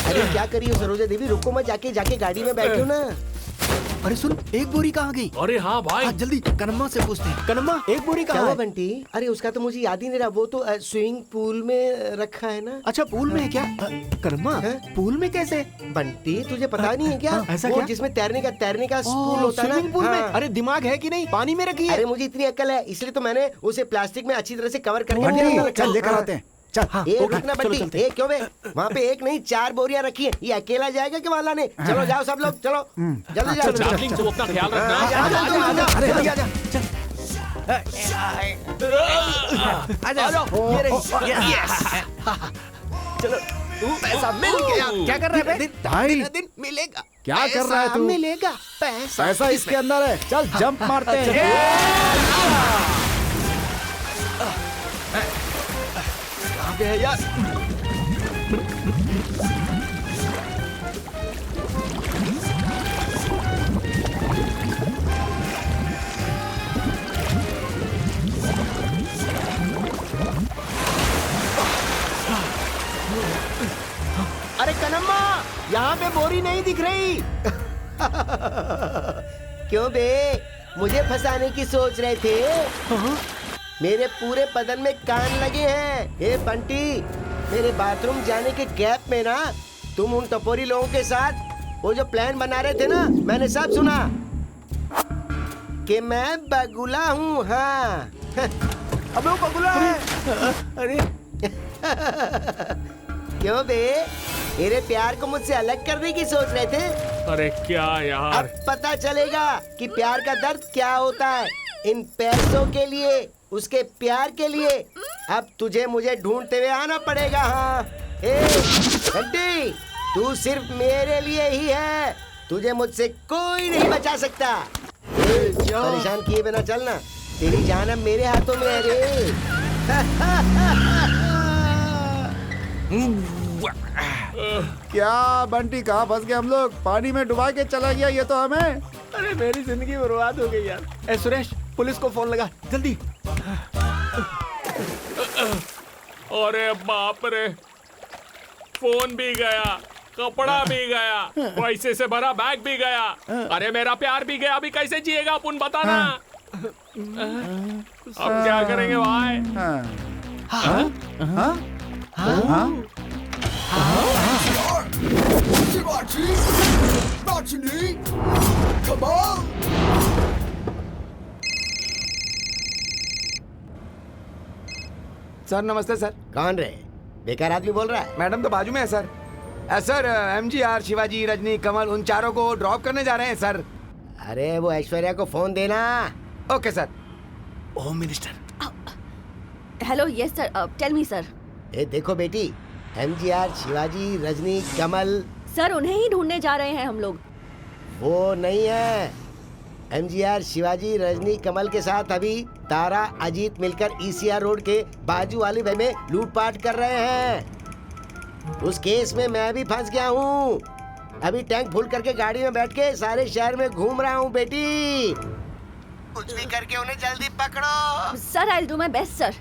अरे क्या करी हो सरोजा देवी, रुको मत, जाके जाके गाड़ी में बैठो ना। अरे सुन, एक बोरी कहाँ गई? अरे हाँ भाई, जल्दी कनम्मा से पूछते हैं। कनम्मा, एक बोरी क्या कहाँ हुआ है? बंटी? अरे उसका तो मुझे याद ही नहीं रहा, वो तो स्विमिंग पूल में रखा है ना। अच्छा, पूल में है क्या? कनम्मा, पूल में कैसे? बंटी तुझे पता नहीं है क्या? ऐसा वो क्या? जिसमें तैरने का पूल होता है ना। स्विमिंग पूल में? हाँ। अरे दिमाग है कि नहीं? पानी में रखी है। अरे मुझे इतनी अक्ल है, इसलिए तो मैंने उसे प्लास्टिक में अच्छी तरह से कवर करके बंटी, अंदर रखा। चल लेकर आते हैं। चल। हाँ, एक ओके, रुकना चलो बंटी, चलते हैं। एक क्यों बे? वहाँ पे एक नहीं 4 बोरियां रखी है, ये अकेला जाएगा क्या वाला ने? चलो जाओ सब लोग, चलो जल्दी जाओ। डार्लिंग, तू अपना ख्याल रखना। अरे जल्दी आजा। आ जाओ। ये रही। चलो, पैसा मिल गया। क्या कर रहा है बे? भाई, दिन मिलेगा। क्या कर रहा है तू? मिलेगा पैसा। पैसा इसके अंदर है। चल जंप मारते हैं। कहाँ गए यार? में बोरी नहीं दिख रही। क्यों बे, मुझे फंसाने की सोच रहे थे? मेरे पूरे बदन में कान लगे हैं। ए बंटी, मेरे बाथरूम जाने के गैप में ना तुम उन टपोरी लोगों के साथ वो जो प्लान बना रहे थे ना, मैंने सब सुना कि मैं बगुला हूँ। हाँ। अब वो बगुला है। अरे क्यों बे, मेरे प्यार को मुझसे अलग करने की सोच रहे थे? अरे क्या यार, अब पता चलेगा कि प्यार का दर्द क्या होता है। इन पैसों के लिए, उसके प्यार के लिए अब तुझे मुझे ढूंढते हुए आना पड़ेगा। हाँ ए बंटी, तू सिर्फ मेरे लिए ही है, तुझे मुझसे कोई नहीं बचा सकता। परेशान किए बिना चलना, तेरी जान अब मेरे हाथों में है रे। क्या बंटी, कहाँ फंस गए हम लोग? पानी में डुबा के चला गया ये तो हमें। अरे मेरी जिंदगी बर्बाद हो गई यार। ए सुरेश, पुलिस को फोन लगा जल्दी। अरे बाप रे, फोन भी गया, कपड़ा भी गया, पैसे से भरा बैग भी गया, अरे मेरा प्यार भी गया। अभी कैसे जिएगा अपन, बताना। अब क्या करेंगे भाई? सर नमस्ते सर। कौन रे? बेकार आदमी बोल रहा है। मैडम तो बाजू में है sir. Sir MGR, Shivaji, Rajni, Kamal उन चारों को ड्रॉप करने जा रहे हैं सर। अरे वो ऐश्वर्या को फोन देना। Okay sir. Home minister. Hello, yes sir, tell me sir. ए देखो बेटी, MGR, शिवाजी, रजनी, कमल। सर उन्हें ही ढूंढने जा रहे हैं हम लोग। वो नहीं है। MGR, शिवाजी, रजनी, कमल के साथ अभी तारा, अजीत मिलकर ECR रोड के बाजू वाली भाई में लूटपाट कर रहे हैं। उस केस में मैं भी फंस गया हूँ। अभी टैंक फुल करके गाड़ी में बैठ के सारे शहर में घूम रहा हूँ बेटी। कुछ भी करके उन्हें जल्दी पकड़ो। Sir I will do my best sir.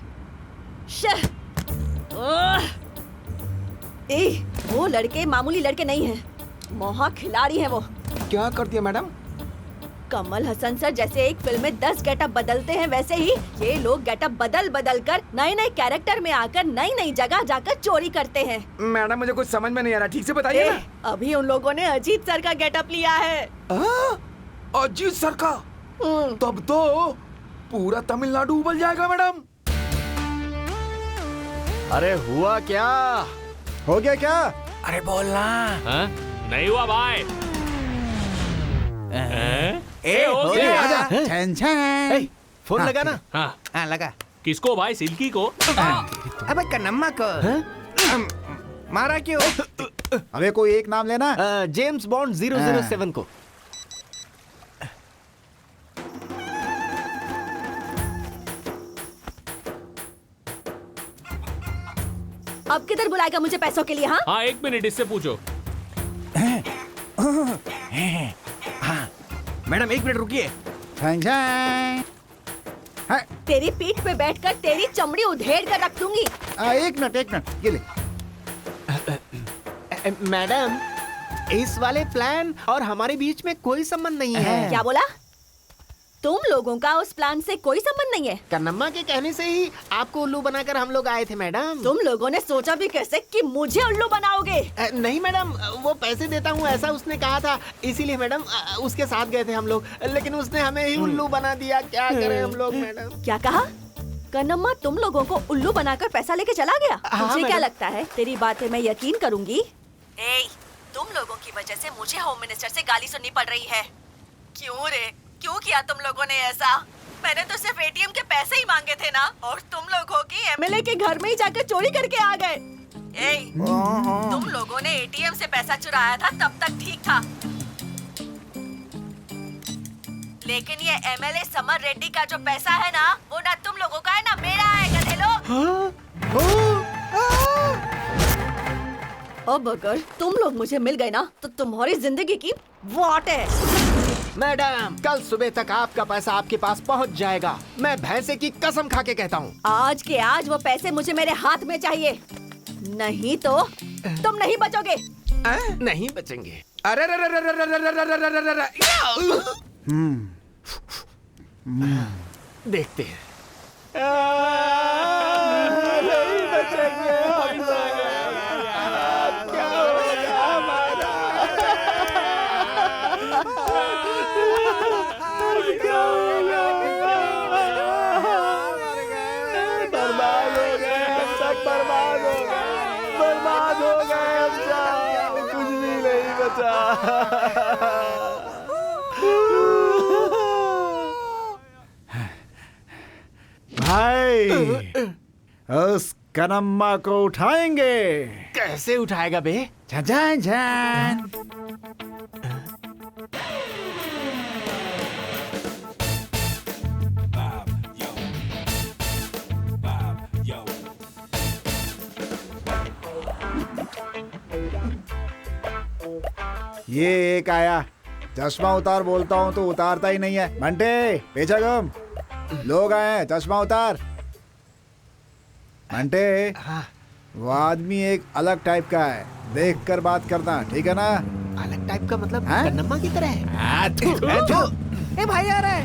वो लड़के मामूली लड़के नहीं हैं, मोहा खिलाड़ी हैं वो। क्या कर दिया मैडम? कमल हसन सर जैसे एक फिल्म में 10 गेटअप बदलते हैं, वैसे ही ये लोग गेटअप बदल बदल कर नए नए कैरेक्टर में आकर नई नई जगह जाकर चोरी करते हैं। मैडम मुझे कुछ समझ में नहीं आ रहा, ठीक से बताइए ना। अभी उन लोगों ने अजीत सर का गेटअप लिया है। अजीत सर का? तब तो पूरा तमिलनाडु उबल जाएगा मैडम। अरे हुआ क्या? हो गया क्या? अरे बोलना। हाँ? नहीं हुआ भाई। हो गया। आजा। फोन लगा ना? हाँ लगा। किसको भाई? सिल्की को? अबे कन्नम्मा को। मारा क्यों? अबे कोई एक नाम लेना। जेम्स बॉन्ड 007 को। अब किधर बुलाएगा मुझे पैसों के लिए? हाँ हाँ 1 मिनट, इससे पूछो। हाँ मैडम 1 मिनट रुकिए। तेरी पीठ पे बैठकर तेरी चमड़ी उधेड़ कर रख दूंगी। एक मिनट ये ले। मैडम, इस वाले प्लान और हमारे बीच में कोई संबंध नहीं है। क्या बोला? तुम लोगों का उस प्लान से कोई संबंध नहीं है? कन्नम्मा के कहने से ही आपको उल्लू बनाकर हम लोग आए थे मैडम। तुम लोगों ने सोचा भी कैसे कि मुझे उल्लू बनाओगे? नहीं मैडम, वो पैसे देता हूँ ऐसा उसने कहा था, इसीलिए मैडम उसके साथ गए थे हम लोग, लेकिन उसने हमें ही उल्लू बना दिया। क्या करें हम लोग मैडम? क्या कहा? कन्नम्मा तुम लोगों को उल्लू बनाकर पैसा लेके चला गया? मुझे क्या लगता है तेरी बातें मैं यकीन करूंगी? तुम लोगों की वजह से मुझे होम मिनिस्टर से गाली सुननी पड़ रही है। क्यों रे, क्यों किया तुम लोगों ने ऐसा? मैंने तो सिर्फ ATM के पैसे ही मांगे थे ना, और तुम लोग हो कि MLA के घर में ही जाकर चोरी करके आ गए। तुम लोगों ने ATM से पैसा चुराया था तब तक ठीक था, लेकिन ये MLA समर रेड्डी का जो पैसा है ना, वो ना तुम लोगों का है ना मेरा है, गधे लोग। अब अगर तुम लोग मुझे मिल गए ना, तो तुम्हारी जिंदगी की वाट है। मैडम, कल सुबह तक आपका पैसा आपके पास पहुंच जाएगा। मैं भैंसे की कसम खा के कहता हूँ। आज के आज वो पैसे मुझे मेरे हाथ में चाहिए, नहीं तो तुम नहीं बचोगे। नहीं बचेंगे। अरे अरे अरे अरे अरे अरे अरे अरे अरे अरे। देखते हैं। नहीं बचेंगे हम लोग। क्या होगा हमारा? क्या होगा? बर्बाद हो गए हम सब, बर्बाद हो गए, बर्बाद हो गए हम सब, कुछ भी नहीं बचा। भाई उस कनम्मा को उठाएंगे। कैसे उठाएगा बे? झन झन। ये एक आया, चश्मा उतार बोलता हूँ तो उतारता ही नहीं है। बंटे पीछे घूम, लोग आए हैं, चश्मा उतार। बंटे वो आदमी एक अलग टाइप का है, देख कर बात करना, ठीक है ना? अलग टाइप का मतलब हाँ? कन्नम्मा की तरह है? ए भाई आ रहा है।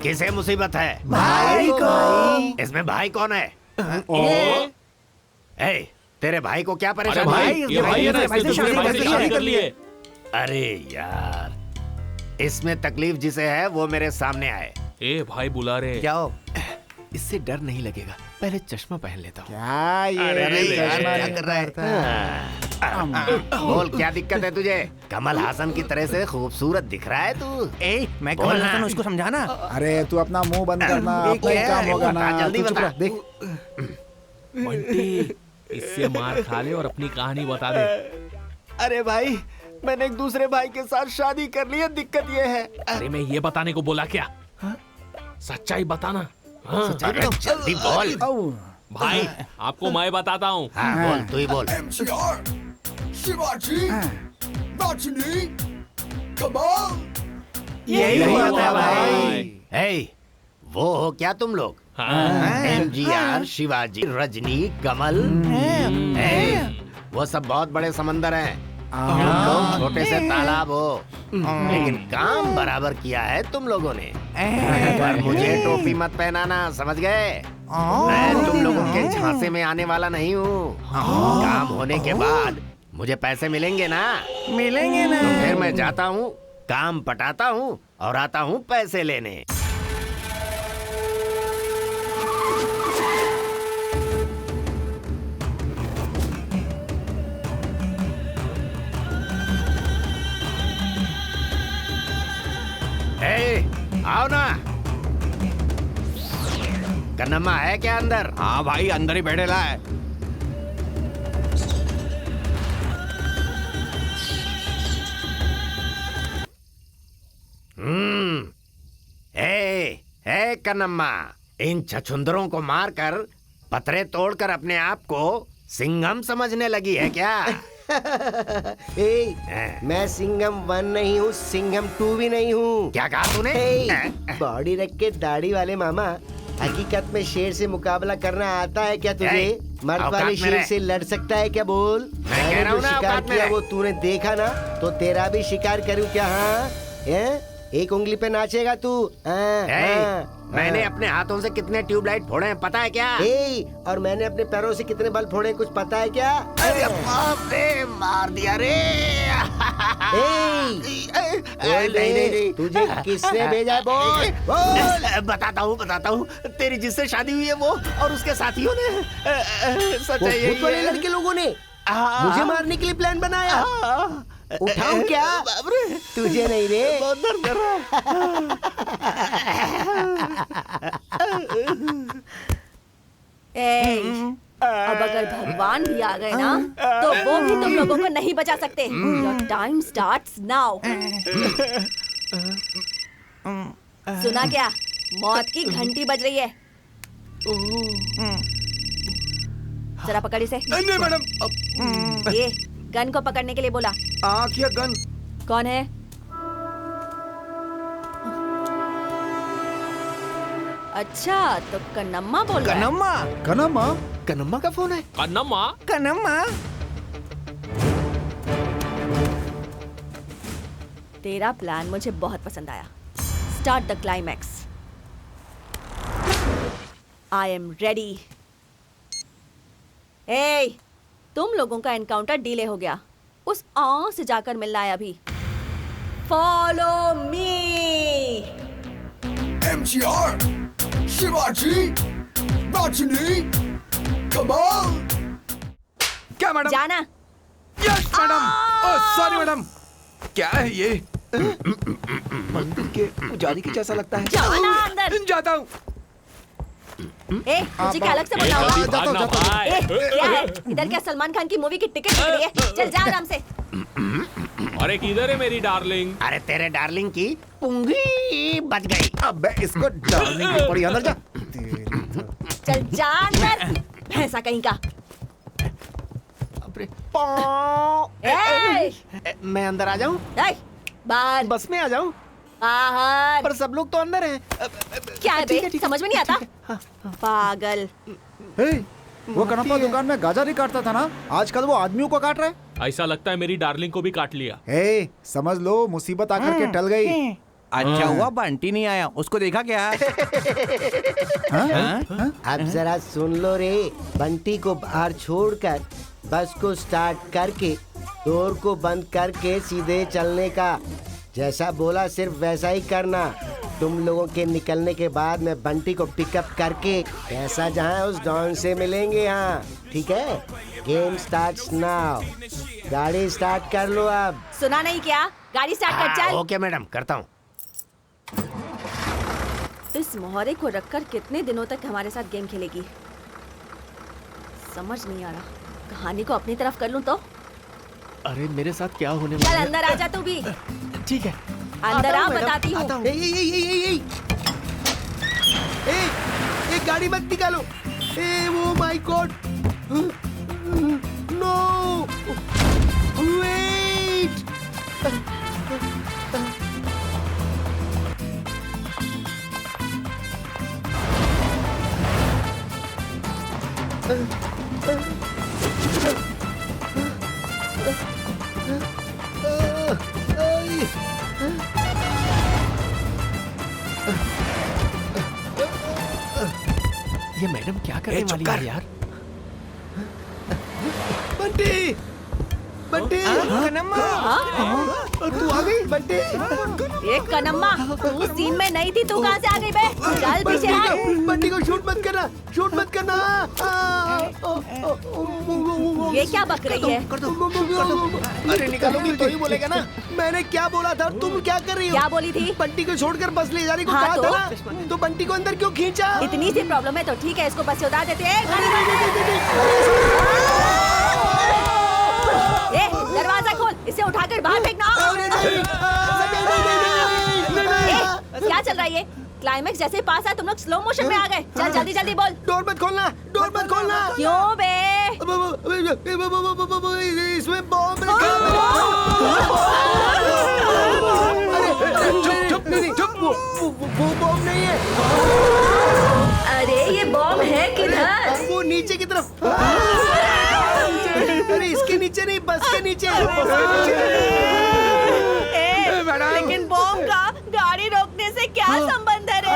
किसे मुसीबत है? भाई को। इसमें भाई कौन है? ए, तेरे भाई को क्या अरे परेशानी भाई, है? ये भाई है ना, भाई से इसने दूसरे भाई से शादी कर ली है। अरे यार, इसमें तकलीफ जिसे है वो मेरे सामने आए। ए भाई बुला रहे। क्या हो? इससे डर नहीं लगेगा, पहले चश्मा पहन लेता हूँ। क्या ये अरे यार, चश्मा क्या नहीं कर रहा है? उतारता बोल क्या दिक्कत है तुझे? कमल हासन की तरह से खूबसूरत दिख रहा है तू। ए मैं कमल बोलना। हसन, उसको समझाना। अरे तू अपना मुंह बंद करना, ये अपना ही क्या काम है? होगा बता, ना। जल्दी तू चुप बता। रह, देख। बंटी इससे मार खा ले और अपनी कहानी बता दे। अरे भाई, मैंने एक दूसरे भाई के साथ शादी कर ली है, दिक्कत ये है। अरे मैं ये बताने को बोला क्या? सच्चाई बताना। हाँ। अरे जल्दी बोल। भाई आपको मैं बताता हूँ। हाँ, बोल तू ही बोल। शिवाजी, नाचनी, कमाल। यही होता है भाई। हे, वो हो क्या तुम लोग? एमजीआर, शिवाजी, रजनी, कमल। हे, वो सब बहुत बड़े समंदर हैं। तुम लोग छोटे से तालाब हो, लेकिन काम बराबर किया है तुम लोगों ने। पर मुझे टोपी मत पहनाना, समझ गए? मैं तुम लोगों के झांसे में आने वाला नहीं हूँ। काम होने के बाद मुझे पैसे मिलेंगे ना? मिलेंगे ना? तो फिर मैं जाता हूँ, काम पटाता हूँ और आता हूँ पैसे लेने। ए, आओ ना। कन्नम्मा है क्या अंदर? हाँ भाई, अंदर ही बैठेला है। ए कन्नम्मा, इन छछुंदरों को मारकर पतरे तोड़कर अपने आप को सिंघम समझने लगी है क्या? मैं सिंघम 1 नहीं हूँ, सिंघम 2 भी नहीं हूँ। क्या कहा तूने? बॉडी रख के दाढ़ी वाले मामा, हकीकत में शेर से मुकाबला करना आता है क्या तुझे? मर्द औकात वाले में शेर रह। से लड़ सकता है क्या? बोल। मैं कह रहा हूँ जो ना, शिकार औकात में किया रह। वो तूने देखा ना, तो तेरा भी शिकार करूँ क्या? हाँ, एक उंगली पे नाचेगा तू? मैंने अपने हाथों से कितने ट्यूबलाइट फोड़े हैं पता है क्या? और मैंने अपने पैरों से कितने बल फोड़े कुछ पता है क्या? अरे बाप रे, मार दिया रे। नहीं, तुझे किसने भेजा है? बोल बोल। बताता हूँ। तेरी जिससे शादी हुई है वो और उसके साथियों ने सच वो है, यही भूत वाले है। लड़के लोगों ने मुझे मारने के लिए प्लान बनाया। उठाऊं क्या? तुझे नहीं रे। बहुत दर्द कर रहा ए, अब अगर भगवान भी आ गए ना, तो वो भी तुम लोगों को नहीं बचा सकते। Your time starts now. सुना क्या? मौत की घंटी बज रही है। जरा पकड़ इसे। नहीं मैडम, ये गन को पकड़ने के लिए बोला। आँख या गन? कौन है? अच्छा तो कन्नम्मा बोल रहा है। कन्नम्मा कन्नम्मा कन्नम्मा का फोन है। कन्नम्मा कन्नम्मा तेरा प्लान मुझे बहुत पसंद आया। Start the climax. I am ready. ए, तुम लोगों का एनकाउंटर डिले हो गया। उस से जाकर मिलना है अभी। Follow me. MGR, Shivaji, Rajni, कमाल। क्या मैडम? जाना। Yes madam. Oh sorry madam. क्या है ये? मंदिर के पुजारी के जैसा लगता है। जाना अंदर। जाता हूँ। ए, मुझे क्या अलग से बोलना होगा? ए, क्या है? इधर क्या सलमान खान की मूवी की टिकट बिक रही है? चल जा आराम से। अरे किधर है मेरी डार्लिंग? अरे तेरे डार्लिंग की पुंगी बच गई। अब इसको डार्लिंग की पड़ी, अंदर जा। चल जा अंदर, भैंसा कहीं का। ए, मैं अंदर आ जाऊं? बाहर। बस में आ जाऊं? बाहर। पर सब लोग तो अंदर हैं। क्या है बे? समझ में नहीं आता? पागल। वो कन्नप्पा दुकान में गाजर ही काटता था ना, आजकल वो आदमियों को काट रहा है। ऐसा लगता है मेरी डार्लिंग को भी काट लिया। समझ लो मुसीबत आकर के टल गई। अच्छा हुआ बंटी नहीं आया, उसको देखा क्या? अब जरा सुन लो रे, बंटी को बाहर छोड़कर बस को स्टार्ट करके डोर को बंद करके सीधे चलने का। जैसा बोला सिर्फ वैसा ही करना। तुम लोगों के निकलने के बाद मैं बंटी को पिकअप करके पैसा जहाँ उस डॉन से मिलेंगे। यहाँ ठीक है? Game starts now. गाड़ी स्टार्ट कर लो अब। सुना नहीं क्या? गाड़ी स्टार्ट कर चल। ओके मैडम, करता हूँ। इस मोहरे को रखकर कितने दिनों तक हमारे साथ गेम खेलेगी? समझ नहीं आ रहा। कहानी को अपनी तरफ कर लूं तो? अरे मेरे साथ क्या होने चल अंदर आ जा तू भी। ठीक है, अंदर आ, बताती हूँ। एक गाड़ी मत निकालो। Oh my god, no wait. ये मैडम क्या करने वाली है यार? बंटी, बंटी, कन्नम्मा, तू आ गई बंटी? एक कन्नम्मा, तू सीन में नहीं थी, तू कहाँ से आ गई बे? चल पीछे हट। बंटी को शूट मत करना, शूट मत करना। ये क्या बक रही है? अरे निकालोगी तो ही बोलेगा ना। मैंने क्या बोला था, तुम क्या कर रही हो? क्या बोली थी? बंटी को छोड़कर बस ले जाने को हाँ, कहा था ना, तो बंटी को अंदर क्यों खींचा? इतनी सी प्रॉब्लम है तो ठीक है, इसको बस से उतार देते हैं। ए, दरवाजा खोल, इसे उठाकर बाहर फेंकना। क्या चल रहा है ये? क्लाइमेक्स जैसे पास है तुम लोग स्लो मोशन में आ गए। चल जल्दी जल्दी बोल। डोर मत खोलना, डोर मत खोलना। क्यों बे? इसमें बॉम्ब रखा है। चुप नहीं, चुप। वो बॉम्ब नहीं है। अरे ये बॉम्ब है किधर? वो नीचे की तरफ। अरे इसके नीचे नहीं, बस के नीचे। लेकिन बॉम्ब का गाड़ी रोकने से क्या संबंध है रे?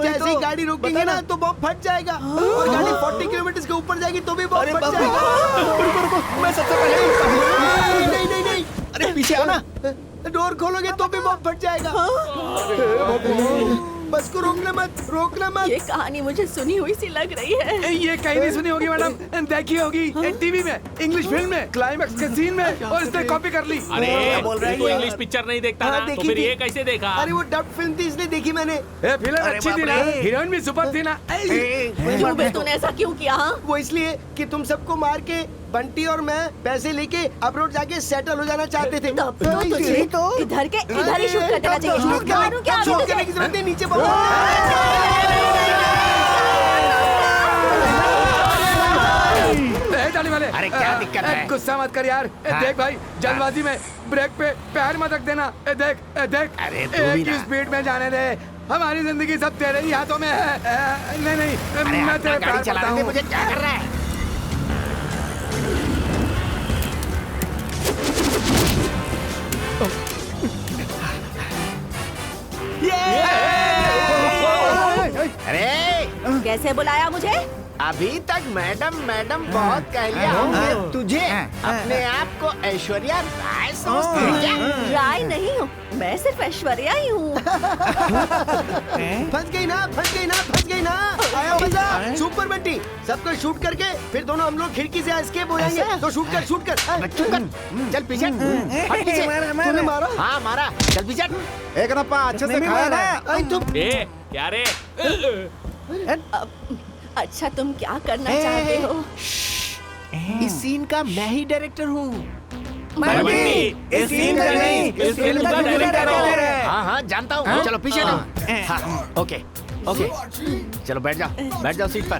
जैसे ही गाड़ी रोकेंगे ना तो बॉम्ब फट जाएगा, और गाड़ी 40 किलोमीटर के ऊपर जाएगी तो भी बॉम्ब फट जाएगा। रुको, मैं सबसे पहले। नहीं, नहीं। अरे पीछे आना। डोर खोलोगे तो भी बॉम्ब फट जाएगा। बस को रोकना मत। ये कहानी मुझे सुनी हुई सी लग रही है। ये कहीं नहीं सुनी होगी मैडम, देखी होगी टीवी में, इंग्लिश फिल्म में, क्लाइमैक्स के सीन में, और इसने कॉपी कर ली। अरे बोल रहे हो इंग्लिश पिक्चर नहीं देखता ना, तो फिर ये कैसे देखा? अरे वो डब फिल्म थी इसलिए देखी मैंने। फिल्म अच्छी थी ना, हीरोइन भी सुपर थी ना। क्यों बे, तूने ऐसा क्यों किया? वो इसलिए कि तुम सबको मार के बंटी और मैं पैसे लेके अब्रॉड जाके सेटल हो जाना चाहते थे। तो तुझे इधर ही शूट कर देना चाहिए। शूट करने की जरूरत नहीं, नीचे जाने वाले। अरे क्या दिक्कत है? गुस्सा मत कर यार। देख भाई, जल्दबाजी में ब्रेक पे पैर मत रख देना। देख अरे तू भी एक ही ना। स्पीड में जाने दे। हमारी जिंदगी सब तेरे ही हाथों में है। नहीं मैं तेरे प्यार करता हूँ। मुझे क्या कर रहा है? अरे कैसे बुलाया मुझे? अभी तक मैडम मैडम बहुत कह लिया हूँ। तुझे अपने आप को ऐश्वर्या राय समझती है क्या? राय नहीं हूँ, मैं सिर्फ ऐश्वर्या ही हूँ। फंस गई ना। आया मजा। सुपर बंटी, सबको शूट करके फिर दोनों हम लोग खिड़की से एस्केप हो जाएंगे। तो शूट कर। चल पीछे। हट पीछे। तूने मारा? हाँ मारा। चल पीछे। एक नप्पा अच्छे से खाया ना। ए क्या रे? अच्छा तुम क्या करना चाहते हो? इस सीन का मैं ही डायरेक्टर हूँ। इस सीन का नहीं, इस फिल्म का डायरेक्टर है। हाँ जानता हूँ। चलो पीछे ना। ओके चलो बैठ जाओ सीट पर।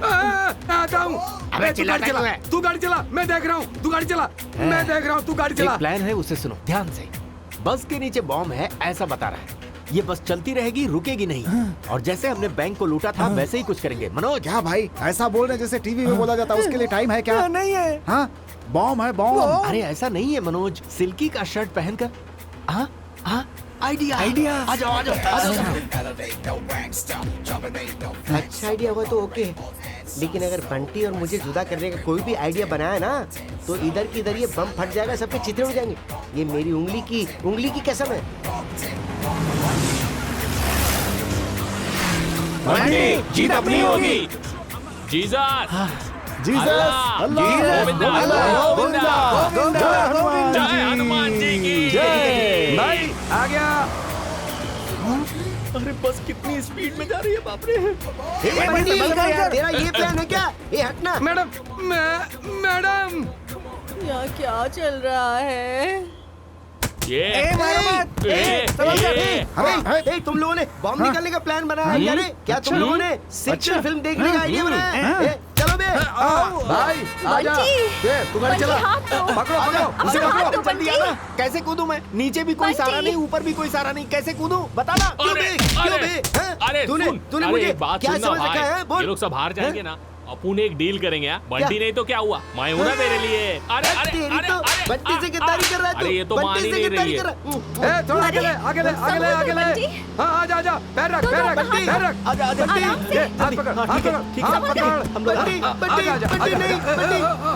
आता हूँ। अबे चिल्लाता क्यों है? तू गाड़ी चला, मैं देख रहा हूँ। तू गाड़ी चला, मैं देख रहा हूँ। तू गाड़ी चला। एक प्लान है, उसे सुनो ध्यान से। बस के नीचे बॉम्ब है ऐसा बता रहा है। ये बस चलती रहेगी, रुकेगी नहीं। और जैसे हमने बैंक को लूटा था वैसे ही कुछ करेंगे। मनोज क्या भाई ऐसा बोल रहे जैसे टीवी में बोला जाता है? उसके लिए टाइम है क्या? नहीं है। हाँ बॉम्ब है बॉम्ब। अरे ऐसा नहीं है मनोज, सिल्की का शर्ट पहनकर। हाँ आइडिया। आ जाओ। अच्छा आइडिया हुआ तो ओके, लेकिन अगर बंटी और मुझे जुदा करने का कोई भी आइडिया बनाया ना तो इधर की इधर ये बम फट जाएगा, सबके चित्रे उड़ जाएंगे। ये मेरी उंगली की कसम है। बंटी जीत अपनी होगी। जीसस जय हनुमान जी की जय। भाई आ गया। अरे बस कितनी स्पीड में जा रही है, बाप रे। तेरा ये प्लान है क्या? ये हटना। मैडम यहाँ क्या चल रहा है? तुम लोगों ने बॉम्ब निकालने का प्लान बनाया है? यानी क्या तुम लोगों ने सेक्शन फिल्म देखने का आइडिया बनाया है? चलो बे। भाई आजा। तू गाड़ी चला। पकड़ो उसे पकड़ो। जल्दी आना। कैसे कूदूं मैं? नीचे भी कोई सहारा नहीं, ऊपर भी कोई सहारा नहीं। कैसे कूदूं बताना। अरे तूने मुझे बात क्या सुनना समझ रखा है? भाई, बोल। ये लोग सब हार जाएंगे ना। अपन एक डील करेंगे। बंटी नहीं तो क्या हुआ, मैं हूं ना तेरे लिए। अरे बंटी से गद्दारी कर रहा है तू। अरे ये तो मान ही नहीं रही है। थोड़ा आगे। हाँ आजा। पैर रख। आजा हाथ पकड़। बंटी नहीं,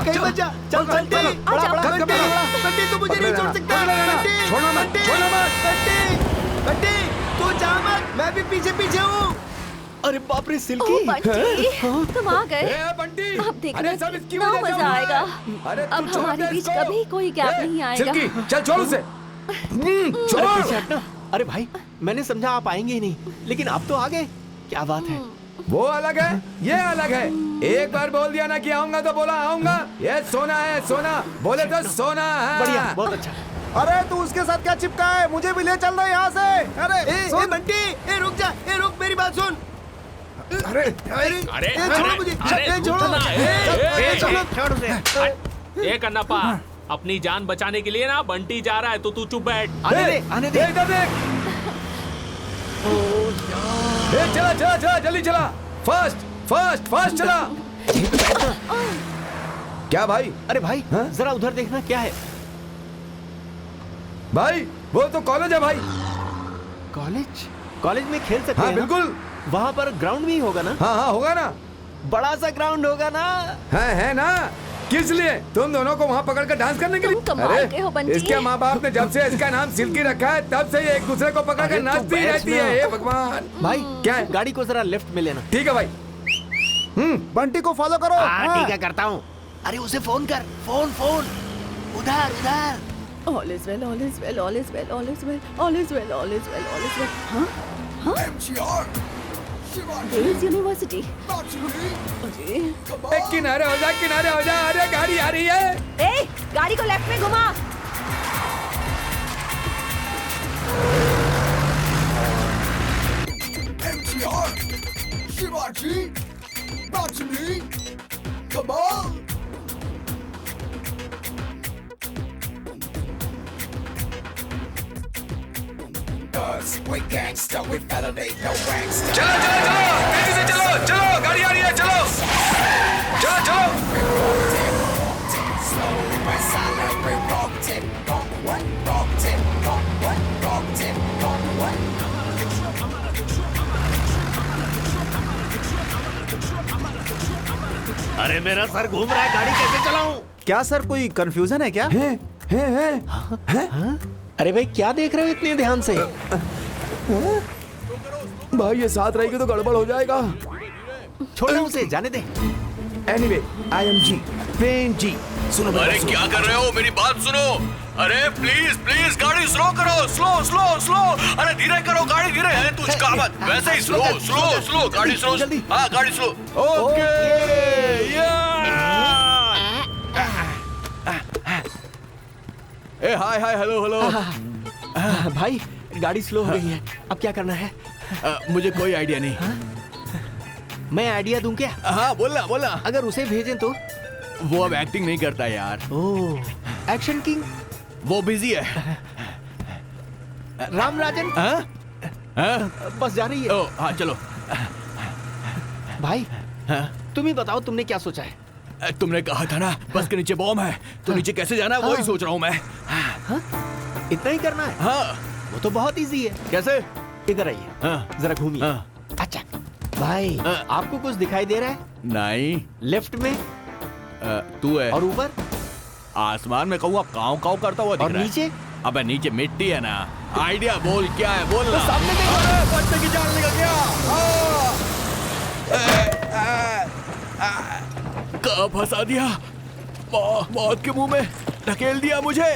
कहीं मत जा। चल बंटी तू मुझे नहीं छोड़ सकता। बंटी तू जा मत, मैं भी पीछे हूँ। अरे बाप रे सिल्की। तुम आ गए। अब देखना कितना मजा आएगा। अब हमारे बीच कभी कोई गैप नहीं आएगा। सिल्की चल छोड़ उसे। छोड़। अरे भाई मैंने समझा आप आएंगे ही नहीं, लेकिन आप तो आ गए। क्या बात है? वो अलग है, ये अलग है। एक बार बोल दिया ना कि आऊंगा तो बोला आऊंगा। ये सोना है, सोना बोले तो सोना है। बढ़िया, बहुत अच्छा। अरे तू उसके साथ क्या चिपका है? मुझे भी ले चल रहा है यहाँ से। अरे बंटी रुक जा। रुक, मेरी बात सुन। अरे छोड़ो मुझे। छोड़ दे। एक अन्नप्पा, अपनी जान बचाने के लिए ना बंटी जा रहा है, तो तू चुप बैठ। आने दे। चला जल्दी चला। फास्ट चला। क्या भाई? अरे भाई जरा उधर देखना क्या है। भाई वो तो कॉलेज है भाई। कॉलेज में खेल सकते हैं? बिल्कुल। वहाँ पर ग्राउंड भी होगा ना? हाँ होगा ना। बड़ा सा ग्राउंड होगा ना? है ना। किस लिए? तुम दोनों को वहाँ पकड़ कर डांस करने के लिए? कमाल के हो बंटी। इसके माँ बाप ने जब से इसका नाम सिल्की रखा है तब से ये एक दूसरे को पकड़ कर नाचती रहती है। हे भगवान। भाई क्या है? गाड़ी को जरा लेफ्ट में लेना। ठीक है भाई। बंटी को फॉलो करो। ठीक है करता हूँ। अरे उसे फोन कर। फोन उधर। All is well. हाँ? Girls University. किनारे हो जा। अरे गाड़ी आ रही है। गाड़ी को लेफ्ट में घुमा। Shivaji, Rajini, Kamal. cause we gangsta, we better they no gangsta. चलो चलो चलो तेजी से चलो चलो गाड़ी आ रही है चलो चलो चलो Slowly but silent, we rocked it, rocked it, rocked it, अरे मेरा सर घूम रहा है, गाड़ी कैसे चलाऊं? क्या सर कोई कंफ्यूजन है क्या? अरे भाई क्या देख रहे हो इतने ध्यान से? भाई ये साथ रहेगी तो गड़बड़ हो जाएगा। छोड़ो उसे, जाने दे। एनीवे आई एम जी पेन जी। सुनो अरे क्या कर रहे हो, मेरी बात सुनो। अरे प्लीज प्लीज गाड़ी स्लो करो, स्लो स्लो स्लो। अरे धीरे करो गाड़ी, धीरे है तू उसका मत, वैसे ही स्लो स्लो स्लो गाड़ी स्लो। हाँ गाड़ी स्लो। ओके ए हाय हाय हेलो हेलो। भाई गाड़ी स्लो हो गई है, अब क्या करना है? मुझे कोई आइडिया नहीं। मैं आइडिया दूं क्या? हाँ बोलना बोलना। अगर उसे भेजें तो? वो अब एक्टिंग नहीं करता यार। ओह एक्शन किंग। वो बिजी है। राम राजन। बस जा रही है। ओ हाँ चलो। भाई तुम ही बताओ, तुमने क्या सोचा है? तुमने कहा था ना बस के नीचे बॉम्ब है, तो नीचे कैसे जाना है वही सोच रहा हूँ मैं। इतना ही करना है? हाँ वो तो बहुत इजी है। कैसे? इधर आइए, जरा घूमिए। अच्छा भाई आपको कुछ दिखाई दे रहा है? नहीं। लेफ्ट में तू है। और ऊपर? आसमान में कहूँगा काव काव करता हुआ दिख और रहा है। नीचे? अबे नीचे मिट्टी है ना। आइडिया बोल क्या है, बोल ना। सामने बच्चे की जान निकल गया। कहाँ फंसा दिया, मौत के मुंह में ढकेल दिया मुझे।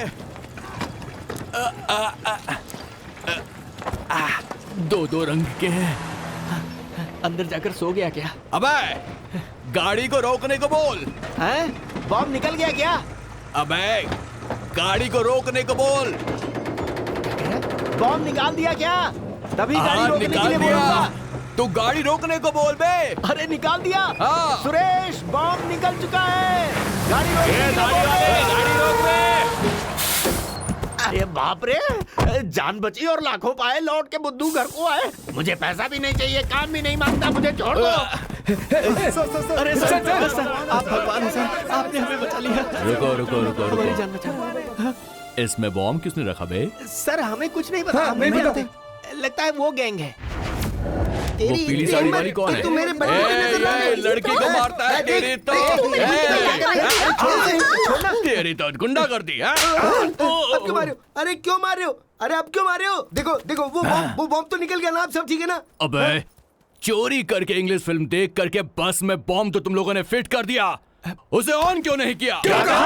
दो दो रंग के हैं। अंदर जाकर सो गया क्या? अबे गाड़ी को रोकने को बोल। हैं? बॉम्ब निकल गया क्या? अबे गाड़ी को रोकने को बोल। बॉम्ब निकाल दिया क्या? तभी गाड़ी रोकने के लिए दिया। बोलूंगा। तू गाड़ी रोकने को बोल बे। अरे निकाल दिया। हाँ। सुरेश बॉम्ब निकल चुका है, गाड़ी रोक दे। गाड़ी रोक दे। अरे बाप रे, जान बची और लाखों पाए, लौट के बुद्धू घर को आए। मुझे पैसा भी नहीं चाहिए, काम भी नहीं मांगता, मुझे छोड़ दो। अरे सर आप भगवान हैं सर, आपने हमें बचा लिया। रुको रुको रुको हमारी जान बचा। इसमें बॉम्ब किसने रखा बे? सर हमें कुछ नहीं पता। हाँ, नहीं पता। लगता है वो गैंग है। वो पीली साड़ी वाली कौन है? तू मेरे बच्चे को नजर आ गई। लड़की को मारता है तेरी तो। तेरी तो गुंडा कर दी। अब क्यों मारे हो? अरे क्यों मार रहे हो? अरे अब क्यों मार रहे हो? देखो देखो वो बॉम्ब तो निकल गया ना, अब सब ठीक है ना? अबे चोरी करके इंग्लिश फिल्म देख करके बस में बॉम्ब तो तुम लोगों ने फिट कर दिया, उसे ऑन क्यों नहीं किया? क्या कहा?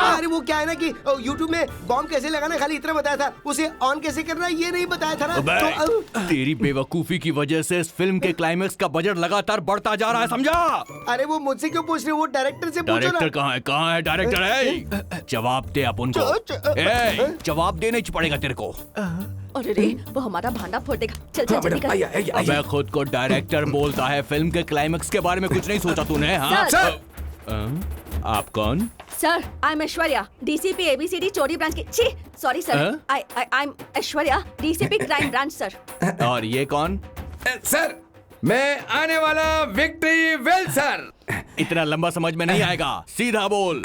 अरे वो क्या है ना कि YouTube में बॉम्ब कैसे लगाना खाली इतना बताया था, उसे ऑन कैसे करना ये नहीं बताया था ना। तो तेरी बेवकूफी की वजह से इस फिल्म के क्लाइमेक्स का बजट लगातार बढ़ता जा रहा है, समझा? अरे वो मुझसे क्यों पूछ रहे हो? वो डायरेक्टर से पूछो ना। डायरेक्टर कहाँ है? कहाँ है डायरेक्टर? है जवाब दे आप उनको। जवाब देना ही पड़ेगा तेरे को। अरे रे वो हमारा भांडा फोड़ेगा। चल चल जल्दी कर। अबे खुद को डायरेक्टर बोलता है, फिल्म के क्लाइमेक्स के बारे में कुछ नहीं सोचा तूने? हाँ आप कौन? Sir I am Aishwarya, DCP ABCD चोरी ब्रांच की। छी sorry sir, I am Aishwarya, DCP crime branch sir. और ये कौन? सर मैं आने वाला विक्ट्री वेल सर। इतना लंबा समझ में नहीं आएगा, सीधा बोल।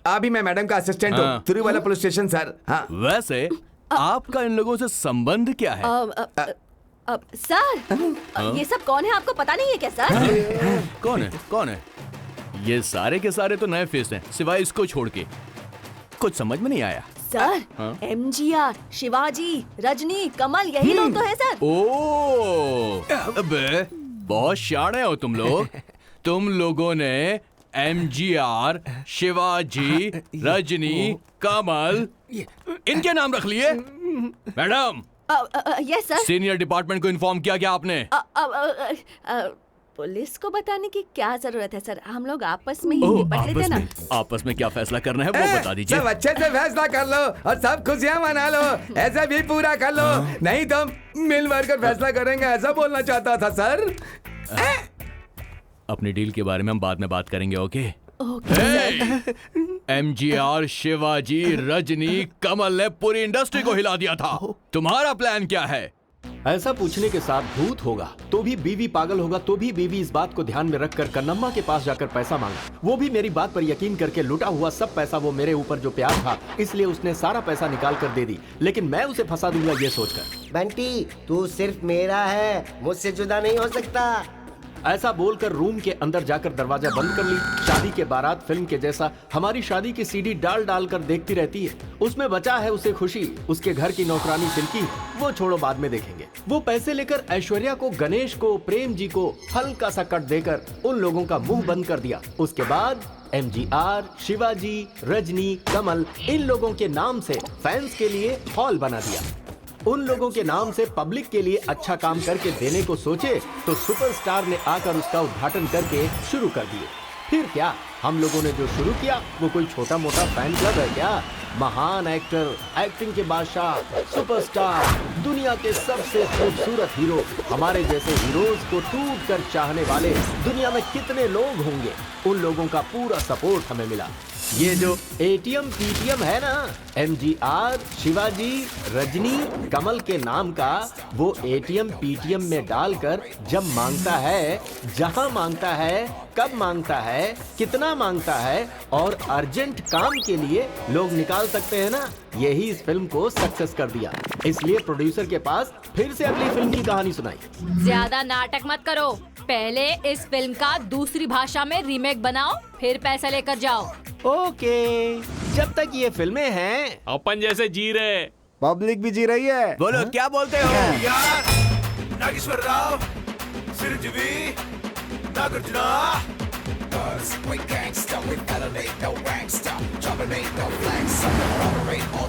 अभी मैं मैडम का असिस्टेंट हूँ, तिरुवला पुलिस स्टेशन सर। हाँ वैसे आपका इन लोगों से संबंध क्या है? सर ये सब कौन है, आपको पता नहीं है क्या सर? कौन है? कौन है? ये सारे के सारे तो नए फेस हैं, सिवाय इसको छोड़ के। कुछ समझ में नहीं आया सर। एमजीआर, शिवाजी, रजनी, कमल यही लोग तो है सर। ओ अबे बहुत शाणे हो तुम लोग। तुम लोगों ने एमजीआर, शिवाजी, रजनी, कमल इनके नाम रख लिए? Madam yes sir. Senior department को इन्फॉर्म किया गया आपने? पुलिस को बताने की क्या जरूरत है सर, हम लोग आपस में ही निपट लेते ना। आपस में क्या फैसला करना है वो बता दीजिए। सब अच्छे से फैसला कर लो और सब खुशियां मना लो, ऐसा भी पूरा कर लो, नहीं तो मिल भर कर फैसला करेंगे, ऐसा बोलना चाहता था सर। अपनी डील के बारे में हम बाद में बात करेंगे, ओके? MGR, शिवाजी, रजनी, कमल ने पूरी इंडस्ट्री को हिला दिया था। तुम्हारा प्लान क्या है? ऐसा पूछने के साथ भूत होगा तो भी बीवी, पागल होगा तो भी बीवी इस बात को ध्यान में रखकर कन्नम्मा के पास जाकर पैसा मांगा। वो भी मेरी बात पर यकीन करके लुटा हुआ सब पैसा वो मेरे ऊपर जो प्यार था इसलिए उसने सारा पैसा निकाल कर दे दी, लेकिन मैं उसे फंसा दूंगा ये सोचकर। बंटी तू सिर्फ मेरा है, मुझसे जुदा नहीं हो सकता। ऐसा बोलकर रूम के अंदर जाकर दरवाजा बंद कर ली। शादी के बारात फिल्म के जैसा हमारी शादी की सीडी डाल डाल कर देखती रहती है। उसमें बचा है उसे खुशी, उसके घर की नौकरानी सिल्की, वो छोड़ो बाद में देखेंगे। वो पैसे लेकर ऐश्वर्या को, गणेश को, प्रेम जी को हल्का सा कट देकर उन लोगों का मुंह बंद कर दिया। उसके बाद MGR, शिवाजी, रजनी, कमल इन लोगों के नाम से फैंस के लिए हॉल बना दिया। उन लोगों के नाम से पब्लिक के लिए अच्छा काम करके देने को सोचे तो सुपरस्टार ने आकर उसका उद्घाटन करके शुरू कर दिए। फिर क्या, हम लोगों ने जो शुरू किया वो कोई छोटा मोटा फैन क्लब है क्या? महान एक्टर, एक्टिंग के बादशाह, सुपरस्टार, दुनिया के सबसे खूबसूरत हीरो, हमारे जैसे हीरोज को टूट कर चाहने वाले दुनिया में कितने लोग होंगे? उन लोगों का पूरा सपोर्ट हमें मिला। ये जो ATM PTM है ना, MGR, शिवाजी, रजनी, कमल के नाम का, वो ATM PTM में डालकर जब मांगता है, जहां मांगता है, कब मांगता है, कितना मांगता है और अर्जेंट काम के लिए लोग निकाल सकते हैं ना, यही इस फिल्म को सक्सेस कर दिया। इसलिए प्रोड्यूसर के पास फिर से अगली फिल्म की कहानी सुनाई। ज्यादा नाटक मत करो, पहले इस फिल्म का दूसरी भाषा में रीमेक बनाओ, फिर पैसा लेकर जाओ। ओके, जब तक ये फिल्में हैं अपन जैसे जी रहे, पब्लिक भी जी रही है। बोलो क्या बोलते हो? यार Nageshwar Rao, Chiranjeevi, Nagarjuna. We gangsta, we elevate, no gangsta, dominate, no flex, operate all